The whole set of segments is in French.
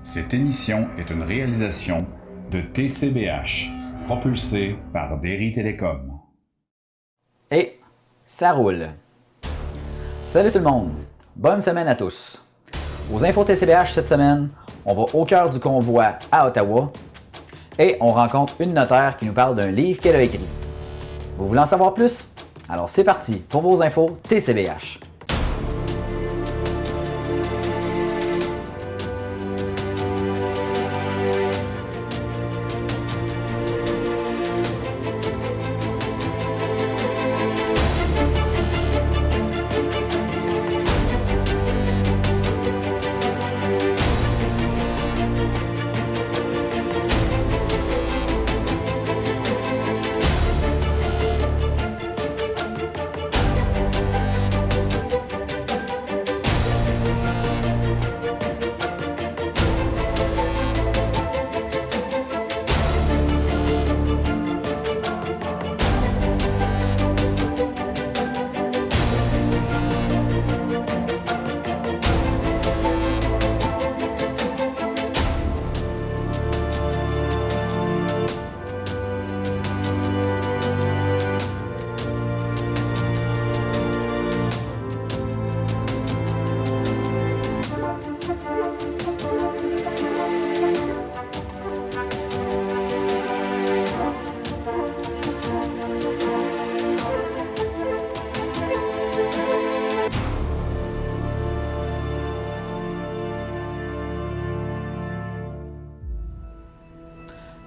Cette émission est une réalisation de TCBH, propulsée par Derry Télécom. Et ça roule. Salut tout le monde, bonne semaine à tous. Aux infos TCBH cette semaine, on va au cœur du convoi à Ottawa et on rencontre une notaire qui nous parle d'un livre qu'elle a écrit. Vous voulez en savoir plus? Alors c'est parti pour vos infos TCBH.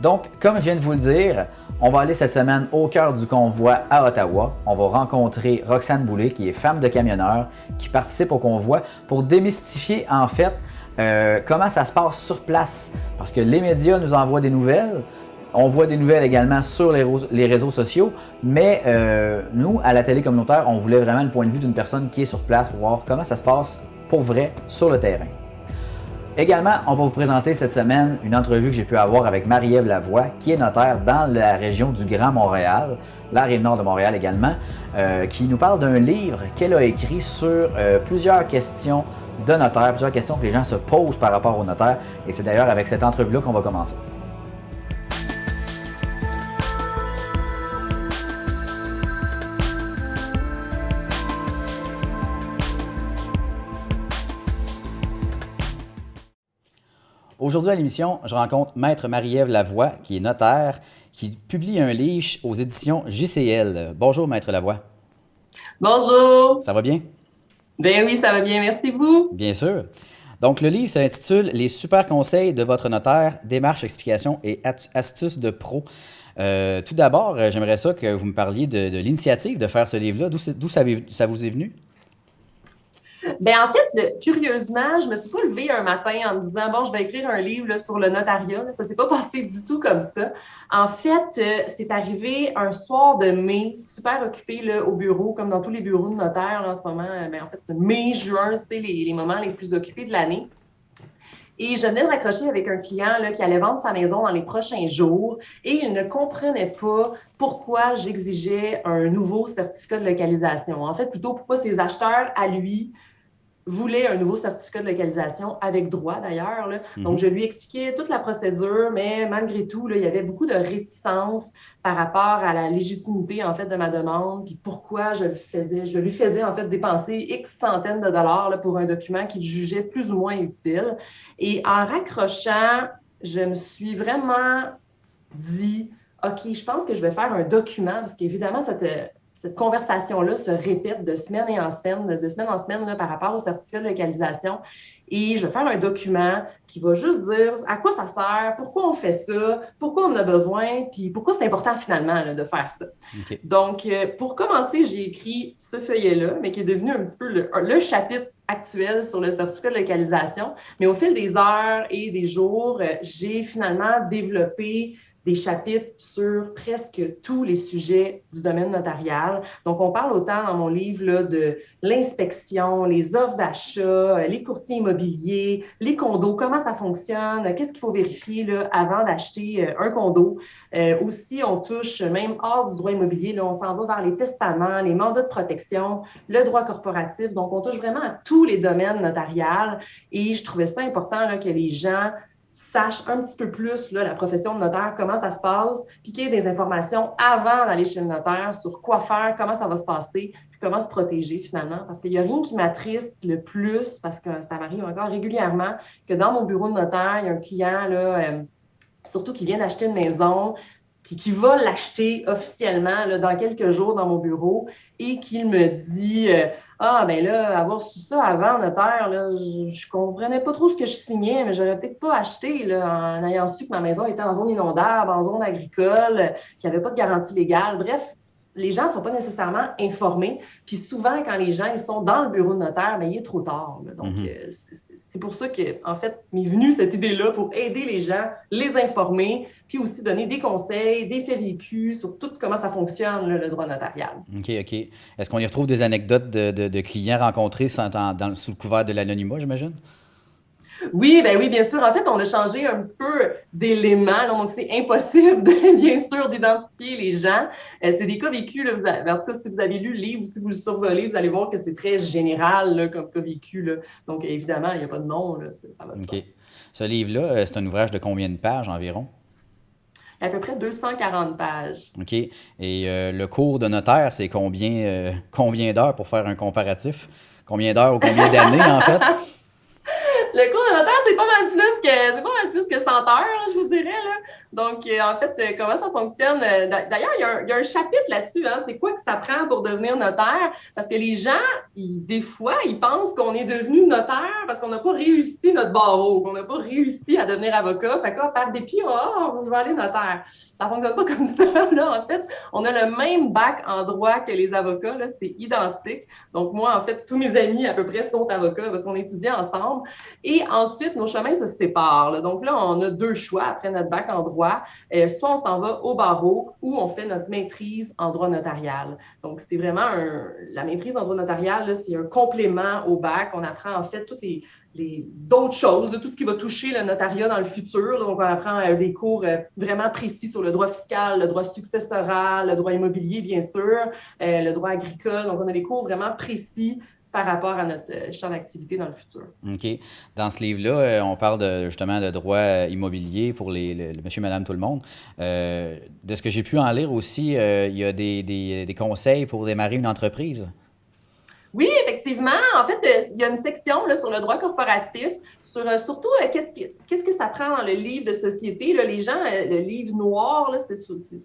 Donc, comme je viens de vous le dire, on va aller cette semaine au cœur du convoi à Ottawa. On va rencontrer Roxane Boulay, qui est femme de camionneur, qui participe au convoi pour démystifier en fait comment ça se passe sur place. Parce que les médias nous envoient des nouvelles, on voit des nouvelles également sur les réseaux sociaux, mais nous, à la télé communautaire, on voulait vraiment le point de vue d'une personne qui est sur place pour voir comment ça se passe pour vrai sur le terrain. Également, on va vous présenter cette semaine une entrevue que j'ai pu avoir avec Marie-Ève Lavoie, qui est notaire dans la région du Grand Montréal, la Rive-Nord de Montréal également, qui nous parle d'un livre qu'elle a écrit sur plusieurs questions de notaire, plusieurs questions que les gens se posent par rapport au notaire. Et c'est d'ailleurs avec cette entrevue-là qu'on va commencer. Aujourd'hui à l'émission, je rencontre Maître Marie-Ève Lavoie, qui est notaire, qui publie un livre aux éditions JCL. Bonjour Maître Lavoie. Bonjour. Ça va bien? Ben oui, ça va bien, merci vous. Bien sûr. Donc le livre s'intitule « Les super conseils de votre notaire, démarches, explications et astuces de pro ». Tout d'abord, j'aimerais ça que vous me parliez de l'initiative de faire ce livre-là. D'où ça vous est venu? Ben en fait, curieusement, je me suis pas levée un matin en me disant bon, je vais écrire un livre là, sur le notariat. Là. Ça s'est pas passé du tout comme ça. En fait, c'est arrivé un soir de mai, super occupé là, au bureau, comme dans tous les bureaux de notaire là, en ce moment. Ben, en fait, mai, juin, c'est les moments les plus occupés de l'année. Et je venais de raccrocher avec un client là, qui allait vendre sa maison dans les prochains jours et il ne comprenait pas pourquoi j'exigeais un nouveau certificat de localisation. En fait, plutôt pourquoi ses acheteurs à lui voulait un nouveau certificat de localisation avec droit d'ailleurs. Donc, je lui expliquais toute la procédure, mais malgré tout, là, il y avait beaucoup de réticence par rapport à la légitimité en fait de ma demande, puis pourquoi je lui faisais en fait dépenser X centaines de dollars là, pour un document qu'il jugeait plus ou moins utile. Et en raccrochant, je me suis vraiment dit, OK, je pense que je vais faire un document, parce qu'évidemment, cette conversation-là se répète de semaine en semaine là, par rapport au certificat de localisation. Et je vais faire un document qui va juste dire à quoi ça sert, pourquoi on fait ça, pourquoi on en a besoin, puis pourquoi c'est important finalement là, de faire ça. Okay. Donc, pour commencer, j'ai écrit ce feuillet-là, mais qui est devenu un petit peu le chapitre actuel sur le certificat de localisation. Mais au fil des heures et des jours, j'ai finalement développé des chapitres sur presque tous les sujets du domaine notarial. Donc, on parle autant dans mon livre là, de l'inspection, les offres d'achat, les courtiers immobiliers, les condos, comment ça fonctionne, qu'est-ce qu'il faut vérifier là, avant d'acheter un condo. Aussi, on touche, même hors du droit immobilier, là, on s'en va vers les testaments, les mandats de protection, le droit corporatif. Donc, on touche vraiment à tous les domaines notariales. Et je trouvais ça important là, que les gens sachent un petit peu plus là, la profession de notaire, comment ça se passe, puis qu'il y ait des informations avant d'aller chez le notaire sur quoi faire, comment ça va se passer, puis comment se protéger finalement. Parce qu'il n'y a rien qui m'attriste le plus, parce que ça m'arrive encore régulièrement, que dans mon bureau de notaire, il y a un client, là, surtout qui vient d'acheter une maison, puis qui va l'acheter officiellement là, dans quelques jours dans mon bureau et qu'il me dit ah, ben là, avoir su ça avant, notaire, là, je comprenais pas trop ce que je signais, mais j'aurais peut-être pas acheté là, en ayant su que ma maison était en zone inondable, en zone agricole, qu'il n'y avait pas de garantie légale. Bref, les gens ne sont pas nécessairement informés. Puis souvent, quand les gens ils sont dans le bureau de notaire, ben, il est trop tard. Là. Donc, c'est pour ça que, en fait, m'est venue cette idée-là pour aider les gens, les informer, puis aussi donner des conseils, des faits vécus sur tout comment ça fonctionne, là, le droit notarial. OK. Est-ce qu'on y retrouve des anecdotes de clients rencontrés sous le couvert de l'anonymat, j'imagine? Oui, ben oui, bien sûr. En fait, on a changé un petit peu d'éléments. Donc, c'est impossible, bien sûr, d'identifier les gens. C'est des cas vécus. Là, en tout cas, si vous avez lu le livre ou si vous le survolez, vous allez voir que c'est très général là, comme cas vécu. Là. Donc, évidemment, il n'y a pas de nom. Là, ça va de soi. OK. Ce livre-là, c'est un ouvrage de combien de pages environ? À peu près 240 pages. OK. Et le cours de notaire, c'est combien d'heures pour faire un comparatif? Combien d'heures ou combien d'années, en fait? Le cours de notaire, c'est pas mal plus que 100 heures, là, je vous dirais. Là. Donc, en fait, comment ça fonctionne? D'ailleurs, il y a un chapitre là-dessus. Hein, c'est quoi que ça prend pour devenir notaire? Parce que les gens, des fois, ils pensent qu'on est devenu notaire parce qu'on n'a pas réussi notre barreau, qu'on n'a pas réussi à devenir avocat. Fait que, par dépit, je vais aller notaire. Ça fonctionne pas comme ça. Là, en fait, on a le même bac en droit que les avocats. Là, c'est identique. Donc, moi, en fait, tous mes amis à peu près sont avocats parce qu'on étudie ensemble. Et ensuite, nos chemins se séparent. Là. Donc là, on a deux choix après notre bac en droit. Soit on s'en va au barreau ou on fait notre maîtrise en droit notarial. Donc, c'est vraiment la maîtrise en droit notarial, là, c'est un complément au bac. On apprend en fait toutes d'autres choses, tout ce qui va toucher le notariat dans le futur. Donc, on apprend des cours vraiment précis sur le droit fiscal, le droit successoral, le droit immobilier, bien sûr, le droit agricole. Donc, on a des cours vraiment précis par rapport à notre champ d'activité dans le futur. OK. Dans ce livre-là, on parle justement de droit immobilier pour le monsieur, madame, tout le monde. De ce que j'ai pu en lire aussi, il y a des conseils pour démarrer une entreprise. Oui, effectivement. En fait, il y a une section là, sur le droit corporatif, sur surtout qu'est-ce que ça prend dans le livre de société. Là, les gens, le livre noir, là, c'est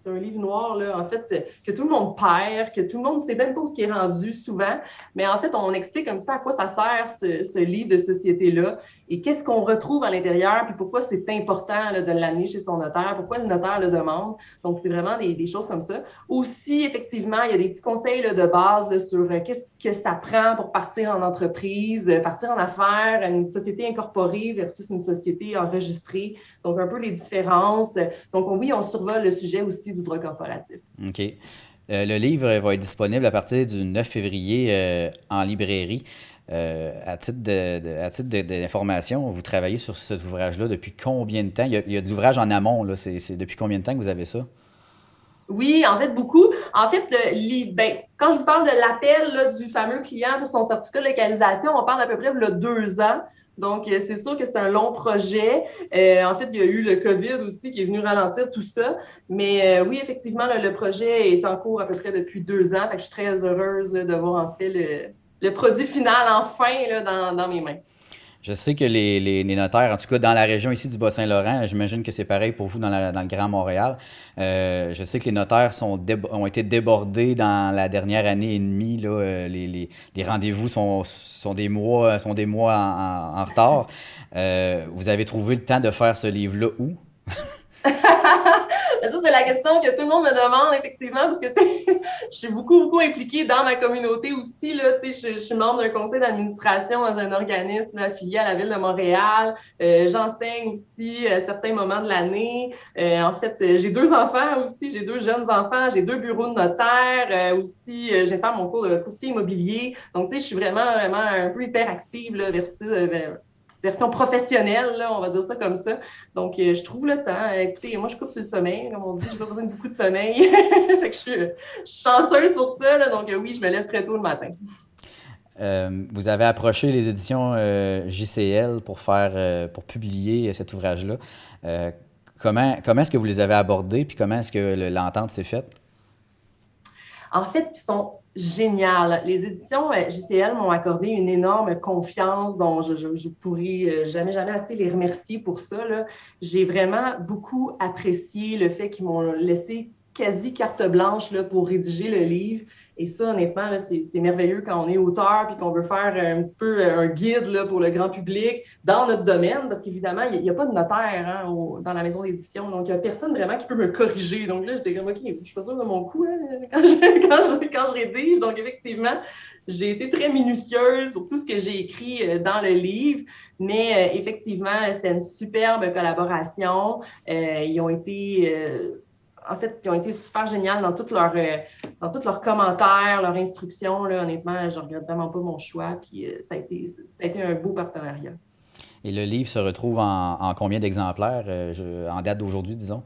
un livre noir, là, en fait, que tout le monde perd, que tout le monde ne sait même pas où ce qui est rendu souvent. Mais en fait, on explique un petit peu à quoi ça sert, ce livre de société-là, et qu'est-ce qu'on retrouve à l'intérieur, puis pourquoi c'est important là, de l'amener chez son notaire, pourquoi le notaire le demande. Donc, c'est vraiment des choses comme ça. Aussi, effectivement, il y a des petits conseils là, de base là, sur qu'est-ce que ça prend pour partir en entreprise, partir en affaires, une société incorporée versus une société enregistrée. Donc, un peu les différences. Donc, oui, on survole le sujet aussi du droit corporatif. OK. Le livre va être disponible à partir du 9 février en librairie. À titre d'information, vous travaillez sur cet ouvrage-là depuis combien de temps? Il y a de l'ouvrage en amont, là. C'est depuis combien de temps que vous avez ça? Oui, en fait, beaucoup. En fait, quand je vous parle de l'appel là, du fameux client pour son certificat de localisation, on parle d'à peu près de 2 ans. Donc, c'est sûr que c'est un long projet. En fait, il y a eu le COVID aussi qui est venu ralentir tout ça. Mais oui, effectivement, là, le projet est en cours à peu près depuis 2 ans. Fait que je suis très heureuse là, de voir en fait le produit final enfin là, dans mes mains. Je sais que les notaires, en tout cas dans la région ici du Bas-Saint-Laurent, j'imagine que c'est pareil pour vous dans le Grand Montréal. Je sais que les notaires ont été débordés dans la dernière année et demie. Là, les rendez-vous sont des mois en retard. Vous avez trouvé le temps de faire ce livre-là où? Ça, c'est la question que tout le monde me demande, effectivement, parce que, tu sais, je suis beaucoup impliquée dans ma communauté aussi, là, tu sais, je suis membre d'un conseil d'administration dans un organisme affilié à la Ville de Montréal. J'enseigne aussi à certains moments de l'année. En fait, j'ai 2 enfants aussi, j'ai 2 jeunes enfants, j'ai 2 bureaux de notaire aussi, j'ai fait mon cours de courtier immobilier. Donc, tu sais, je suis vraiment un peu hyperactive, là, version professionnelle, là, on va dire ça comme ça. Donc, je trouve le temps. Écoutez, moi, je coupe sur le sommeil. Comme on dit, j'ai pas besoin de beaucoup de sommeil. Fait que je suis chanceuse pour ça. Là. Donc, oui, je me lève très tôt le matin. Vous avez approché les éditions JCL pour publier cet ouvrage-là. Comment est-ce que vous les avez abordés, puis comment est-ce que l'entente s'est faite? En fait, ils sont géniales. Les éditions JCL m'ont accordé une énorme confiance dont je pourrais jamais assez les remercier pour ça. Là. J'ai vraiment beaucoup apprécié le fait qu'ils m'ont laissé quasi carte blanche là, pour rédiger le livre. Et ça, honnêtement, là, c'est merveilleux quand on est auteur puis qu'on veut faire un petit peu un guide là, pour le grand public dans notre domaine, parce qu'évidemment, il n'y a pas de notaire hein, dans la maison d'édition. Donc, il n'y a personne vraiment qui peut me corriger. Donc là, j'étais comme, OK, je suis pas sûre de mon coup hein, quand je rédige. Donc, effectivement, j'ai été très minutieuse sur tout ce que j'ai écrit dans le livre. Mais effectivement, c'était une superbe collaboration. Ils ont été... En fait, ils ont été super géniaux dans tous leurs commentaires, leurs instructions. Là, honnêtement, je ne regrette vraiment pas mon choix. Puis ça a été un beau partenariat. Et le livre se retrouve en combien d'exemplaires en date d'aujourd'hui, disons?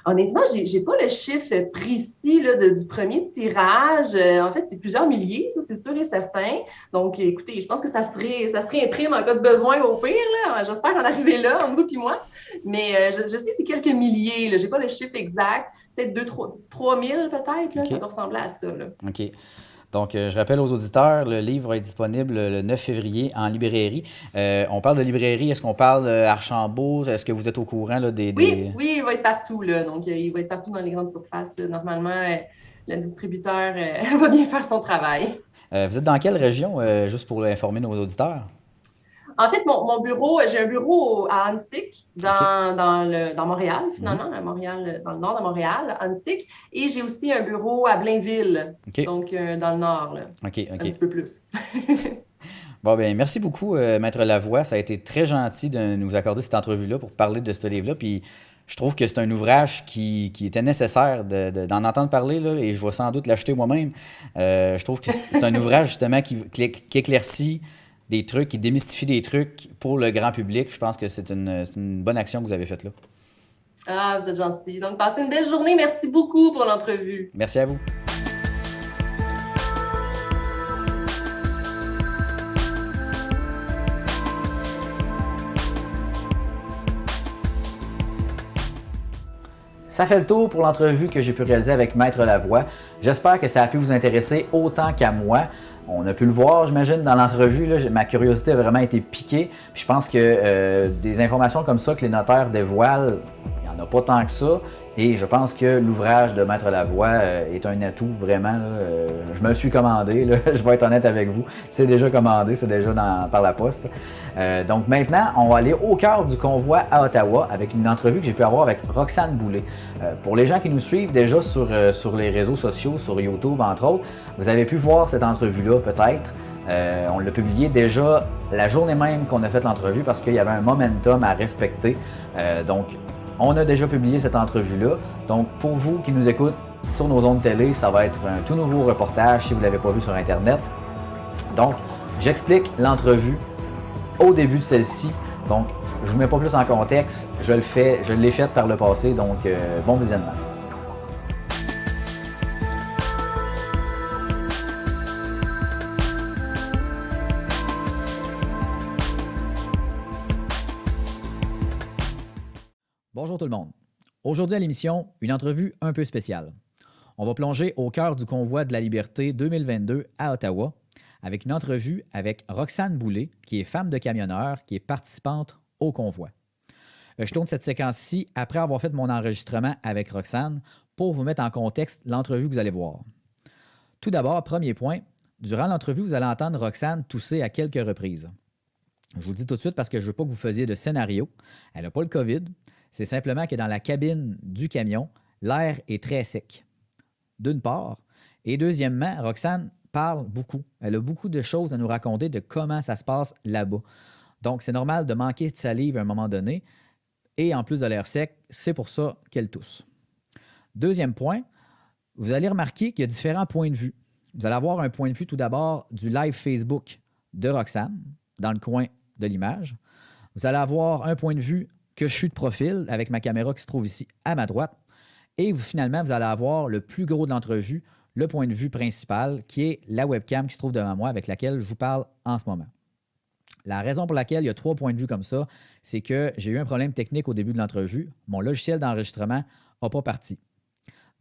Honnêtement, je n'ai pas le chiffre précis là, du premier tirage. En fait, c'est plusieurs milliers, ça, c'est sûr et certain. Donc, écoutez, je pense que ça se réimprime en cas de besoin au pire. Là. J'espère en arriver là, entre vous et moi. Mais je sais que c'est quelques milliers. Je n'ai pas le chiffre exact. Peut-être 3 000 peut-être. Là, okay. Ça doit ressembler à ça. Là. OK. Donc, je rappelle aux auditeurs, le livre est disponible le 9 février en librairie. On parle de librairie, est-ce qu'on parle Archambault? Est-ce que vous êtes au courant là, des... Oui, il va être partout. Là. Donc, il va être partout dans les grandes surfaces. Là. Normalement, le distributeur va bien faire son travail. Vous êtes dans quelle région, juste pour informer nos auditeurs? En fait, mon bureau, j'ai un bureau à Annecy, dans Montréal, finalement, à Montréal, dans le nord de Montréal, Annecy. Et j'ai aussi un bureau à Blainville, donc dans le nord, là, un petit peu plus. Bon, bien, merci beaucoup, Maître Lavoie. Ça a été très gentil de nous accorder cette entrevue-là pour parler de ce livre-là. Puis je trouve que c'est un ouvrage qui était nécessaire d'en entendre parler, là, et je vais sans doute l'acheter moi-même. Je trouve que c'est un ouvrage, justement, qui éclaircit des trucs, qui démystifie des trucs pour le grand public. Je pense que c'est une bonne action que vous avez faite là. Ah, vous êtes gentil. Donc, passez une belle journée. Merci beaucoup pour l'entrevue. Merci à vous. Ça fait le tour pour l'entrevue que j'ai pu réaliser avec Maître Lavoie. J'espère que ça a pu vous intéresser autant qu'à moi. On a pu le voir, j'imagine, dans l'entrevue. Là, ma curiosité a vraiment été piquée. Puis je pense que des informations comme ça que les notaires dévoilent, il n'y en a pas tant que ça. Et je pense que l'ouvrage de Maître Lavoie est un atout, vraiment. Là, je me le suis commandé, là, je vais être honnête avec vous. C'est déjà commandé, c'est déjà par la poste. Donc maintenant, on va aller au cœur du convoi à Ottawa avec une entrevue que j'ai pu avoir avec Roxane Boulay. Pour les gens qui nous suivent déjà sur les réseaux sociaux, sur YouTube entre autres, vous avez pu voir cette entrevue-là peut-être. On l'a publié déjà la journée même qu'on a fait l'entrevue parce qu'il y avait un momentum à respecter. Donc, on a déjà publié cette entrevue-là. Donc, pour vous qui nous écoutent sur nos ondes télé, ça va être un tout nouveau reportage si vous ne l'avez pas vu sur Internet. Donc, j'explique l'entrevue au début de celle-ci. Donc, je ne vous mets pas plus en contexte. Je l'ai faite par le passé. Donc, bon visionnement. Bonjour tout le monde. Aujourd'hui à l'émission, une entrevue un peu spéciale. On va plonger au cœur du convoi de la liberté 2022 à Ottawa avec une entrevue avec Roxane Boulay, qui est femme de camionneur, qui est participante au convoi. Je tourne cette séquence-ci après avoir fait mon enregistrement avec Roxane pour vous mettre en contexte l'entrevue que vous allez voir. Tout d'abord, premier point, durant l'entrevue, vous allez entendre Roxane tousser à quelques reprises. Je vous le dis tout de suite parce que je ne veux pas que vous faisiez de scénario. Elle n'a pas le COVID. c'est simplement que dans la cabine du camion, l'air est très sec, d'une part. Et deuxièmement, Roxane parle beaucoup. Elle a beaucoup de choses à nous raconter de comment ça se passe là-bas. Donc, c'est normal de manquer de salive à un moment donné. Et en plus de l'air sec, c'est pour ça qu'elle tousse. Deuxième point, vous allez remarquer qu'il y a différents points de vue. Vous allez avoir un point de vue tout d'abord du live Facebook de Roxane, dans le coin de l'image. Vous allez avoir un point de vue que je suis de profil avec ma caméra qui se trouve ici à ma droite. Et finalement, vous allez avoir le plus gros de l'entrevue, le point de vue principal, qui est la webcam qui se trouve devant moi avec laquelle je vous parle en ce moment. La raison pour laquelle il y a 3 points de vue comme ça, c'est que j'ai eu un problème technique au début de l'entrevue. Mon logiciel d'enregistrement n'a pas parti.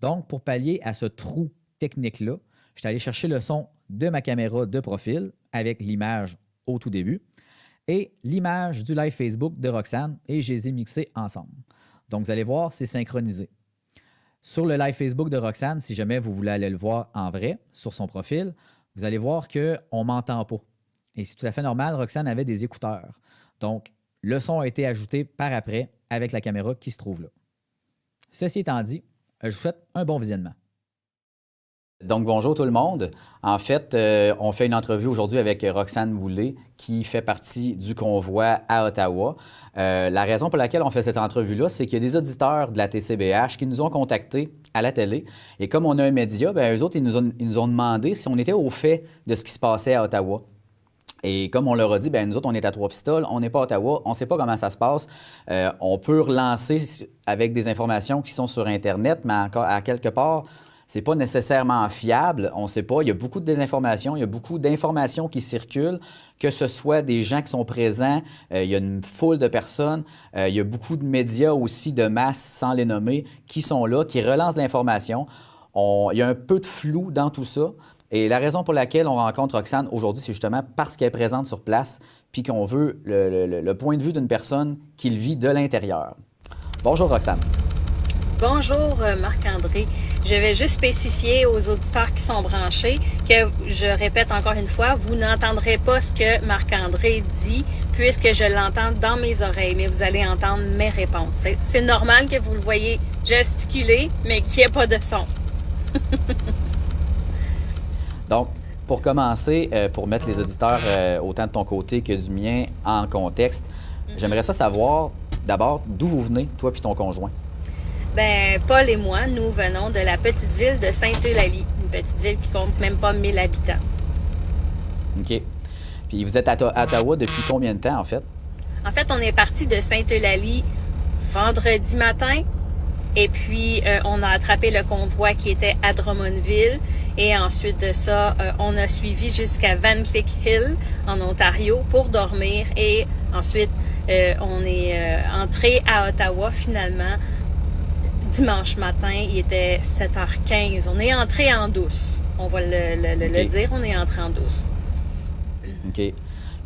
Donc, pour pallier à ce trou technique-là, je suis allé chercher le son de ma caméra de profil avec l'image au tout début et l'image du live Facebook de Roxane et je les ai mixés ensemble. Donc, vous allez voir, c'est synchronisé. Sur le live Facebook de Roxane, si jamais vous voulez aller le voir en vrai, sur son profil, vous allez voir qu'on ne m'entend pas. Et c'est tout à fait normal, Roxane avait des écouteurs. Donc, le son a été ajouté par après avec la caméra qui se trouve là. Ceci étant dit, je vous souhaite un bon visionnement. Donc, bonjour tout le monde. En fait, on fait une entrevue aujourd'hui avec Roxane Boulay, qui fait partie du convoi à Ottawa. La raison pour laquelle on fait cette entrevue-là, c'est qu'il y a des auditeurs de la TCBH qui nous ont contactés à la télé. Et comme on a un média, bien, eux autres, ils nous ont demandé si on était au fait de ce qui se passait à Ottawa. Et comme on leur a dit, bien, nous autres, on est à Trois-Pistoles, on n'est pas à Ottawa, on ne sait pas comment ça se passe. On peut relancer avec des informations qui sont sur Internet, mais encore à quelque part, ce n'est pas nécessairement fiable. On ne sait pas. Il y a beaucoup de désinformation, il y a beaucoup d'informations qui circulent, que ce soit des gens qui sont présents, il y a une foule de personnes, il y a beaucoup de médias aussi de masse, sans les nommer, qui sont là, qui relancent l'information. Il y a un peu de flou dans tout ça. Et la raison pour laquelle on rencontre Roxane aujourd'hui, c'est justement parce qu'elle est présente sur place puis qu'on veut le point de vue d'une personne qui le vit de l'intérieur. Bonjour Roxane. Bonjour Marc-André. Je vais juste spécifier aux auditeurs qui sont branchés que, je répète encore une fois, vous n'entendrez pas ce que Marc-André dit puisque je l'entends dans mes oreilles, mais vous allez entendre mes réponses. C'est normal que vous le voyez gesticuler, mais qu'il n'y ait pas de son. Donc, pour commencer, pour mettre les auditeurs autant de ton côté que du mien en contexte, j'aimerais ça savoir d'abord d'où vous venez, toi et ton conjoint. Bien, Paul et moi, nous venons de la petite ville de Sainte-Eulalie, une petite ville qui compte même pas 1000 habitants. OK. Puis vous êtes à Ottawa depuis combien de temps, en fait? En fait, on est parti de Sainte-Eulalie vendredi matin. Et puis, on a attrapé le convoi qui était à Drummondville. Et ensuite de ça, on a suivi jusqu'à Van Cleek Hill, en Ontario, pour dormir. Et ensuite, on est entré à Ottawa, finalement, dimanche matin. Il était 7h15. On est entré en douce. On va le dire, on est entré en douce. OK.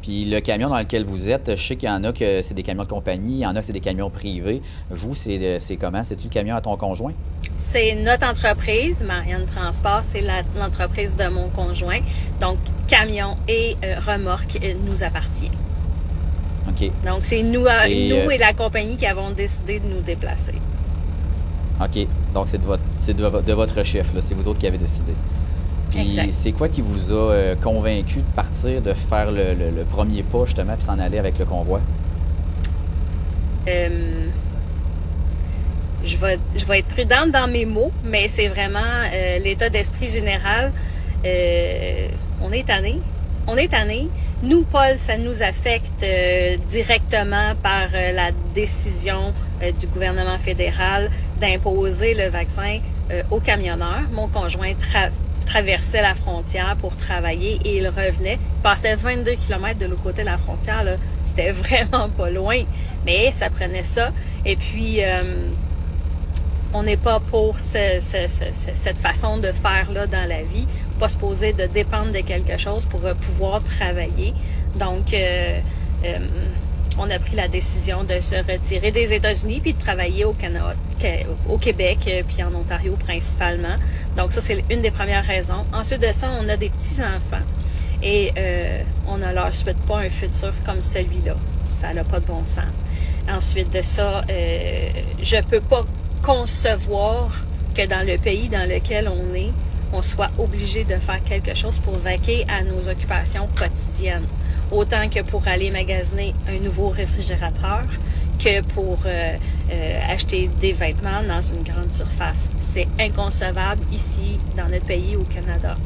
Puis le camion dans lequel vous êtes, je sais qu'il y en a que c'est des camions de compagnie, il y en a que c'est des camions privés. Vous, c'est comment? C'est-tu le camion à ton conjoint? C'est notre entreprise, Marianne Transport, c'est l'entreprise de mon conjoint. Donc, camion et remorque nous appartient. OK. Donc, c'est nous et la compagnie qui avons décidé de nous déplacer. OK. Donc, c'est de votre chef, là. C'est vous autres qui avez décidé. Puis c'est quoi qui vous a convaincu de partir, de faire le premier pas, justement, puis s'en aller avec le convoi? Je vais être prudente dans mes mots, mais c'est vraiment l'état d'esprit général. On est tanné. On est tanné. Nous, Paul, ça nous affecte directement par la décision du gouvernement fédéral d'imposer le vaccin aux camionneurs. Mon conjoint traversait la frontière pour travailler et il revenait. Il passait 22 km de l'autre côté de la frontière. Là. C'était vraiment pas loin, mais ça prenait ça. Et puis, on n'est pas pour cette façon de faire là dans la vie. Pas supposé de dépendre de quelque chose pour pouvoir travailler. Donc, on a pris la décision de se retirer des États-Unis puis de travailler au Canada, au Québec puis en Ontario principalement. Donc ça, c'est une des premières raisons. Ensuite de ça, on a des petits-enfants et on ne leur souhaite pas un futur comme celui-là. Ça n'a pas de bon sens. Ensuite de ça, je peux pas concevoir que dans le pays dans lequel on soit obligé de faire quelque chose pour vaquer à nos occupations quotidiennes. Autant que pour aller magasiner un nouveau réfrigérateur, que pour acheter des vêtements dans une grande surface. C'est inconcevable ici, dans notre pays, au Canada.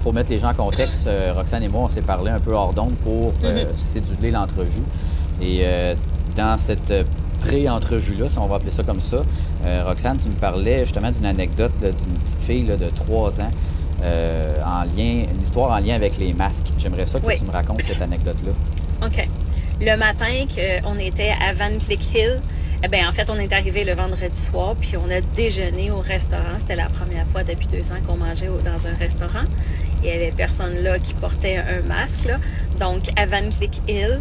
Pour mettre les gens en contexte, Roxane et moi, on s'est parlé un peu hors d'onde pour céduler l'entrevue. Et dans cette pré-entrevue-là, si on va appeler ça comme ça, Roxane, tu me parlais justement d'une anecdote d'une petite fille de 3 ans, une histoire en lien avec les masques. J'aimerais ça que tu me racontes cette anecdote-là. OK. Le matin qu'on était à Van Cleek Hill, en fait, on est arrivé le vendredi soir, puis on a déjeuné au restaurant. C'était la première fois depuis 2 ans qu'on mangeait dans un restaurant. Il y avait personne là qui portait un masque, là. Donc, à Van Cleek Hill,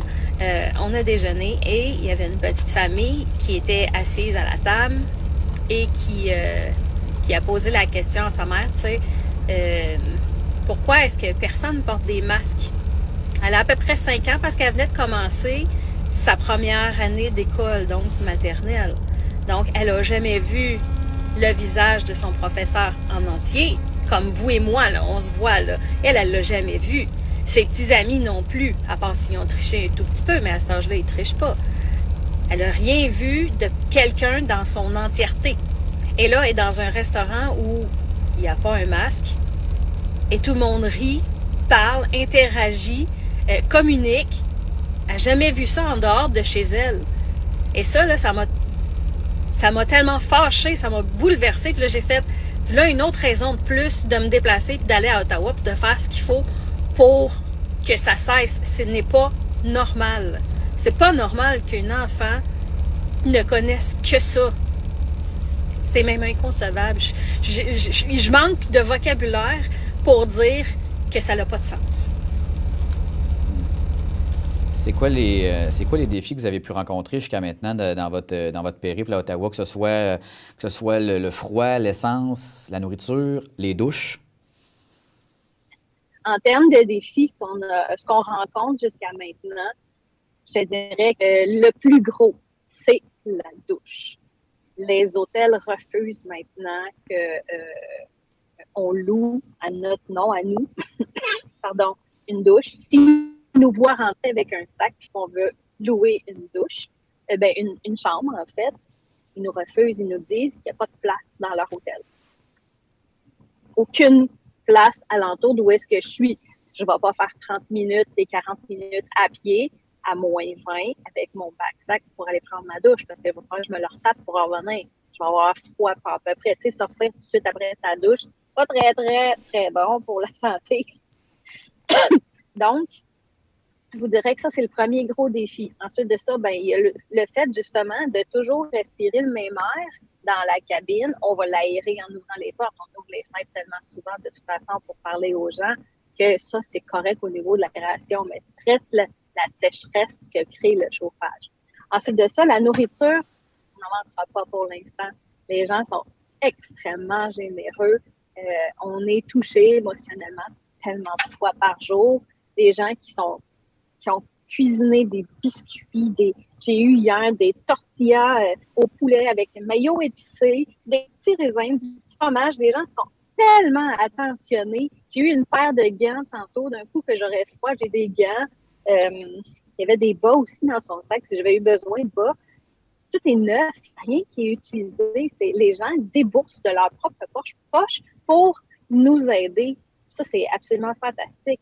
on a déjeuné et il y avait une petite famille qui était assise à la table et qui a posé la question à sa mère, tu sais, pourquoi est-ce que personne porte des masques? Elle a à peu près 5 ans parce qu'elle venait de commencer sa première année d'école, donc maternelle. Donc, elle n'a jamais vu le visage de son professeur en entier, comme vous et moi, là, on se voit, là. Elle l'a jamais vu. Ses petits amis non plus, à part s'ils ont triché un tout petit peu, mais à cet âge-là, ils ne trichent pas. Elle n'a rien vu de quelqu'un dans son entièreté. Et là, elle est dans un restaurant où il n'y a pas un masque, et tout le monde rit, parle, interagit, communique. Elle n'a jamais vu ça en dehors de chez elle. Et ça, là, ça m'a tellement fâchée, ça m'a bouleversée. Puis là, j'ai fait, là, une autre raison de plus de me déplacer puis d'aller à Ottawa puis de faire ce qu'il faut pour que ça cesse. Ce n'est pas normal. C'est pas normal qu'un enfant ne connaisse que ça. C'est même inconcevable. Je manque de vocabulaire pour dire que ça n'a pas de sens. C'est quoi les défis que vous avez pu rencontrer jusqu'à maintenant dans votre périple à Ottawa, que ce soit le froid, l'essence, la nourriture, les douches? En termes de défis, ce qu'on rencontre jusqu'à maintenant, je te dirais que le plus gros, c'est la douche. Les hôtels refusent maintenant qu'on loue à notre nom, à nous, pardon, une douche. Si nous voient rentrer avec un sac et qu'on veut louer une douche, une chambre, en fait, ils nous refusent, ils nous disent qu'il n'y a pas de place dans leur hôtel. Aucune place alentour d'où est-ce que je suis. Je ne vais pas faire 30 minutes et 40 minutes à pied à moins 20 avec mon backpack pour aller prendre ma douche parce que je me le retape pour revenir. Je vais avoir froid à peu près. Tu sais, sortir tout de suite après ta douche, pas très, très, très bon pour la santé. Donc, je vous dirais que ça, c'est le premier gros défi. Ensuite de ça, il y a le fait, justement, de toujours respirer le même air dans la cabine. On va l'aérer en ouvrant les portes. On ouvre les fenêtres tellement souvent, de toute façon, pour parler aux gens, que ça, c'est correct au niveau de l'aération. Mais c'est reste la sécheresse que crée le chauffage. Ensuite de ça, la nourriture, on n'en manquera pas pour l'instant. Les gens sont extrêmement généreux. On est touché émotionnellement tellement de fois par jour. Des gens qui ont cuisiné des biscuits, j'ai eu hier des tortillas au poulet avec maillot épicé, des petits raisins, du fromage. Les gens sont tellement attentionnés. J'ai eu une paire de gants tantôt, d'un coup que j'aurais froid, j'ai des gants. Il y avait des bas aussi dans son sac si j'avais eu besoin de bas. Tout est neuf, rien qui est utilisé. Les gens déboursent de leur propre poche pour nous aider. Ça, c'est absolument fantastique.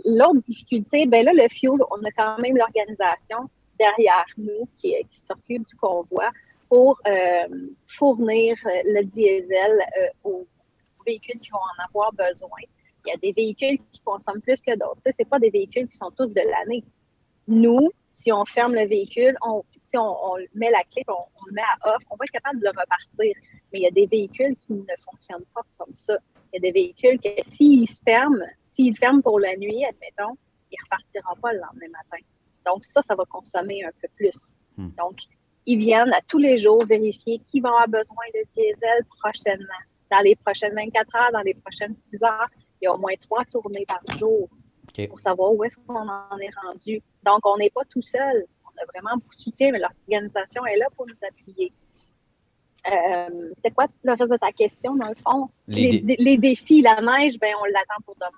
L'autre difficulté, là, le fuel, on a quand même l'organisation derrière nous qui s'occupe du convoi pour fournir le diesel aux véhicules qui vont en avoir besoin. Il y a des véhicules qui consomment plus que d'autres. Tu sais, c'est pas des véhicules qui sont tous de l'année. Nous, si on ferme le véhicule, si on met la clé, on le met à off, on va être capable de le repartir. Mais il y a des véhicules qui ne fonctionnent pas comme ça. Il y a des véhicules que s'ils ferment pour la nuit, admettons, il ne repartira pas le lendemain matin. Donc, ça va consommer un peu plus. Donc, ils viennent à tous les jours vérifier qui va avoir besoin de diesel prochainement. Dans les prochaines 24 heures, dans les prochaines 6 heures, il y a au moins 3 tournées par jour. pour savoir où est-ce qu'on en est rendu. Donc, on n'est pas tout seul. On a vraiment beaucoup de soutien, mais l'organisation est là pour nous appuyer. C'était quoi le reste de ta question, dans le fond? Les défis, la neige, ben on l'attend pour demain.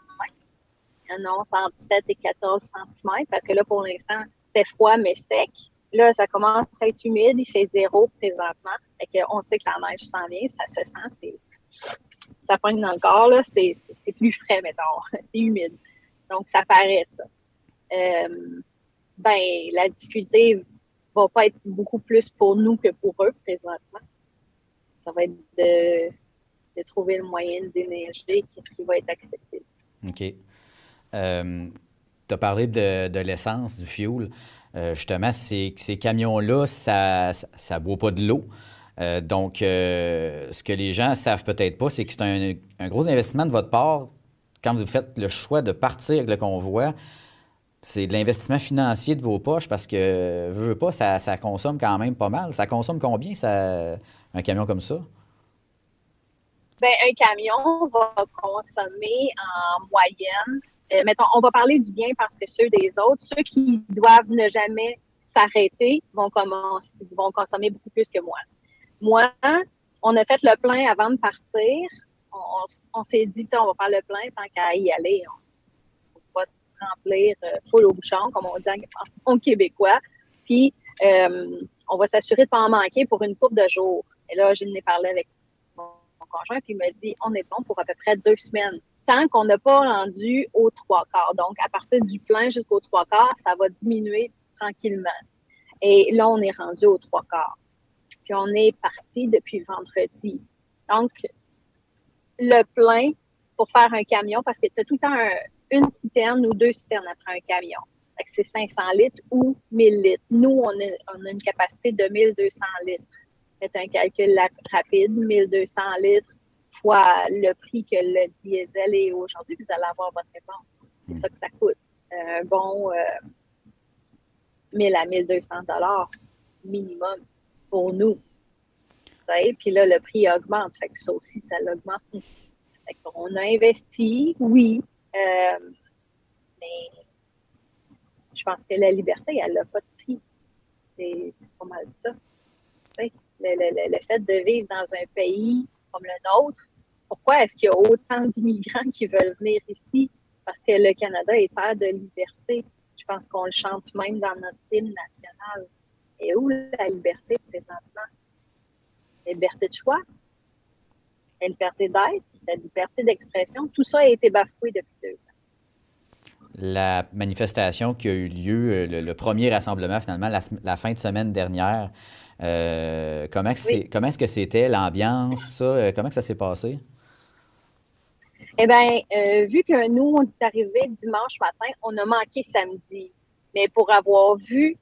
Il annonce entre 7 et 14 cm, parce que là, pour l'instant, c'est froid, mais sec. Là, ça commence à être humide, il fait 0 présentement. Fait qu'on sait que la neige s'en vient, ça se sent, ça pogne dans le corps, là, c'est plus frais, mettons, c'est humide. Donc, ça paraît, ça. La difficulté va pas être beaucoup plus pour nous que pour eux, présentement. Ça va être de trouver le moyen de déneiger qui va être accessible. OK. Tu as parlé de l'essence, du fuel. Justement, ces camions-là, ça ne boit pas de l'eau. Donc, ce que les gens ne savent peut-être pas, c'est que c'est un gros investissement de votre part quand vous faites le choix de partir avec le convoi. C'est de l'investissement financier de vos poches parce que, veux pas, ça consomme quand même pas mal. Ça consomme combien, un camion comme ça? Un camion va consommer en moyenne, mettons, on va parler du bien parce que ceux des autres, ceux qui doivent ne jamais s'arrêter vont consommer beaucoup plus que moi. Moi, on a fait le plein avant de partir. On s'est dit, on va faire le plein tant qu'à y aller. On va se remplir full au bouchon, comme on dit en québécois. Puis, on va s'assurer de ne pas en manquer pour une couple de jours. Et là, je n'ai parlé avec mon conjoint, puis il m'a dit, on est bon pour à peu près 2 semaines. Tant qu'on n'a pas rendu aux 3/4. Donc, à partir du plein jusqu'aux 3/4, ça va diminuer tranquillement. Et là, on est rendu aux 3/4. Puis, on est parti depuis vendredi. Donc, le plein pour faire un camion, parce que tu as tout le temps une citerne ou 2 citernes après un camion. Fait que c'est 500 litres ou 1000 litres. Nous, on a une capacité de 1200 litres. Faites un calcul rapide, 1200 litres fois le prix que le diesel est aujourd'hui, vous allez avoir votre réponse. C'est ça que ça coûte. Un bon 1000 à 1200 $ minimum pour nous. Puis là, le prix augmente. Fait que ça aussi, ça l'augmente. Fait qu'on a investi, oui, mais je pense que la liberté, elle n'a pas de prix. C'est pas mal ça. Le fait de vivre dans un pays comme le nôtre, pourquoi est-ce qu'il y a autant d'immigrants qui veulent venir ici? Parce que le Canada est terre de liberté. Je pense qu'on le chante même dans notre hymne national. Et où la liberté présentement? La liberté de choix, la liberté d'être, la liberté d'expression, tout ça a été bafoué depuis 2 ans. La manifestation qui a eu lieu, le premier rassemblement finalement, la fin de semaine dernière, comment est-ce que c'était, l'ambiance, tout ça? Comment que ça s'est passé? Eh bien, vu que nous, on est arrivés dimanche matin, on a manqué samedi. Mais pour avoir vu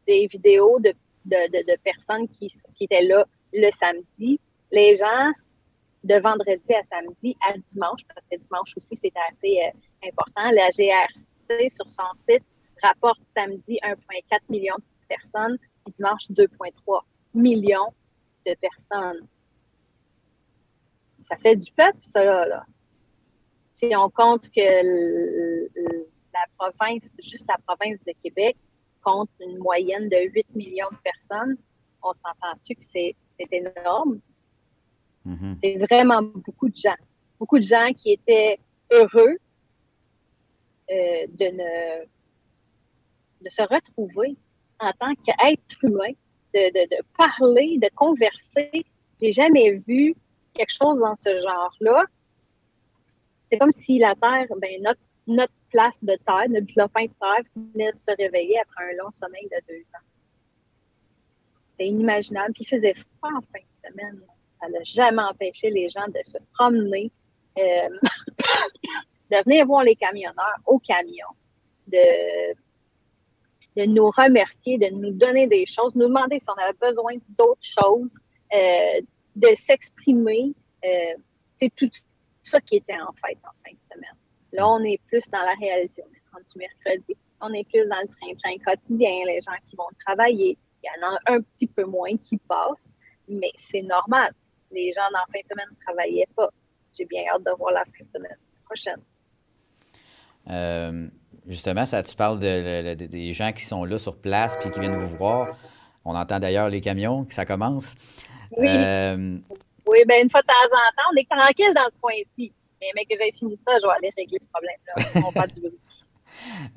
des vidéos de personnes qui étaient là le samedi, les gens, de vendredi à samedi à dimanche, parce que dimanche aussi, c'était assez important, la GRC, sur son site, rapporte samedi 1,4 million de personnes et dimanche 2,3 millions de personnes. Ça fait du peuple, ça, là. Si on compte que juste la province de Québec compte une moyenne de 8 millions de personnes, on s'entend-tu que c'est énorme? Mm-hmm. C'est vraiment beaucoup de gens. Beaucoup de gens qui étaient heureux de se retrouver en tant qu'être humain, de parler, de converser. J'ai jamais vu quelque chose dans ce genre-là. C'est comme si la Terre, notre place de terre, notre lopin de terre venait de se réveiller après un long sommeil de 2 ans. C'est inimaginable. Puis il faisait froid en fin de semaine. Ça n'a jamais empêché les gens de se promener, de venir voir les camionneurs au camion, de nous remercier, de nous donner des choses, nous demander si on avait besoin d'autres choses, de s'exprimer. C'est tout ça qui était en fête en fin de semaine. Là, on est plus dans la réalité. On est rendu mercredi. On est plus dans le train-train quotidien, les gens qui vont travailler. Il y en a un petit peu moins qui passent, mais c'est normal. Les gens dans la fin de semaine ne travaillaient pas. J'ai bien hâte de voir la fin de semaine prochaine. Justement, tu parles des gens qui sont là sur place puis qui viennent vous voir. On entend d'ailleurs les camions, que ça commence. Oui, Euh, oui, ben une fois de temps en temps, on est tranquille dans ce coin-ci. Mais que j'ai fini ça, je vais aller régler ce problème-là. On va faire du bruit.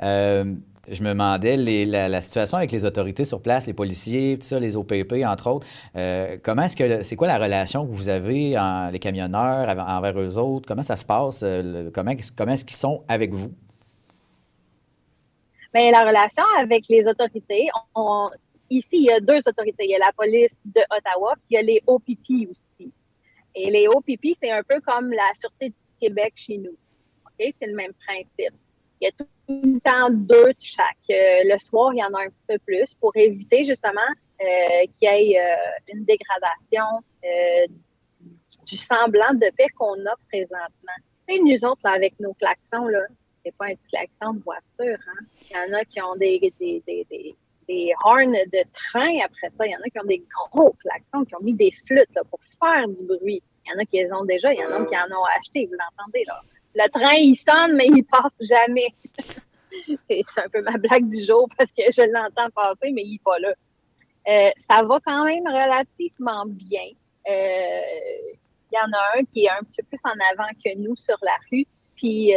euh, je me demandais la situation avec les autorités sur place, les policiers, tout ça, les OPP, entre autres. C'est quoi la relation que vous avez, les camionneurs, envers eux autres? Comment ça se passe? Comment est-ce qu'ils sont avec vous? Mais la relation avec les autorités, ici, il y a deux autorités. Il y a la police de Ottawa, puis il y a les OPP aussi. Et les OPP, c'est un peu comme la Sûreté du Québec chez nous. Okay? C'est le même principe. Il y a tout le temps deux de chaque. Le soir, il y en a un petit peu plus pour éviter justement qu'il y ait une dégradation du semblant de paix qu'on a présentement. Et nous autres, là, avec nos klaxons, là, c'est pas un petit klaxon de voiture. Hein? Il y en a qui ont des horns de train après ça. Il y en a qui ont des gros klaxons, qui ont mis des flûtes là, pour faire du bruit. Il y en a qui les ont déjà, il y en a qui en ont acheté, vous l'entendez là. Le train, il sonne, mais il passe jamais. C'est un peu ma blague du jour parce que je l'entends passer, mais il n'est pas là. Ça va quand même relativement bien. Il y en a un qui est un petit peu plus en avant que nous sur la rue, puis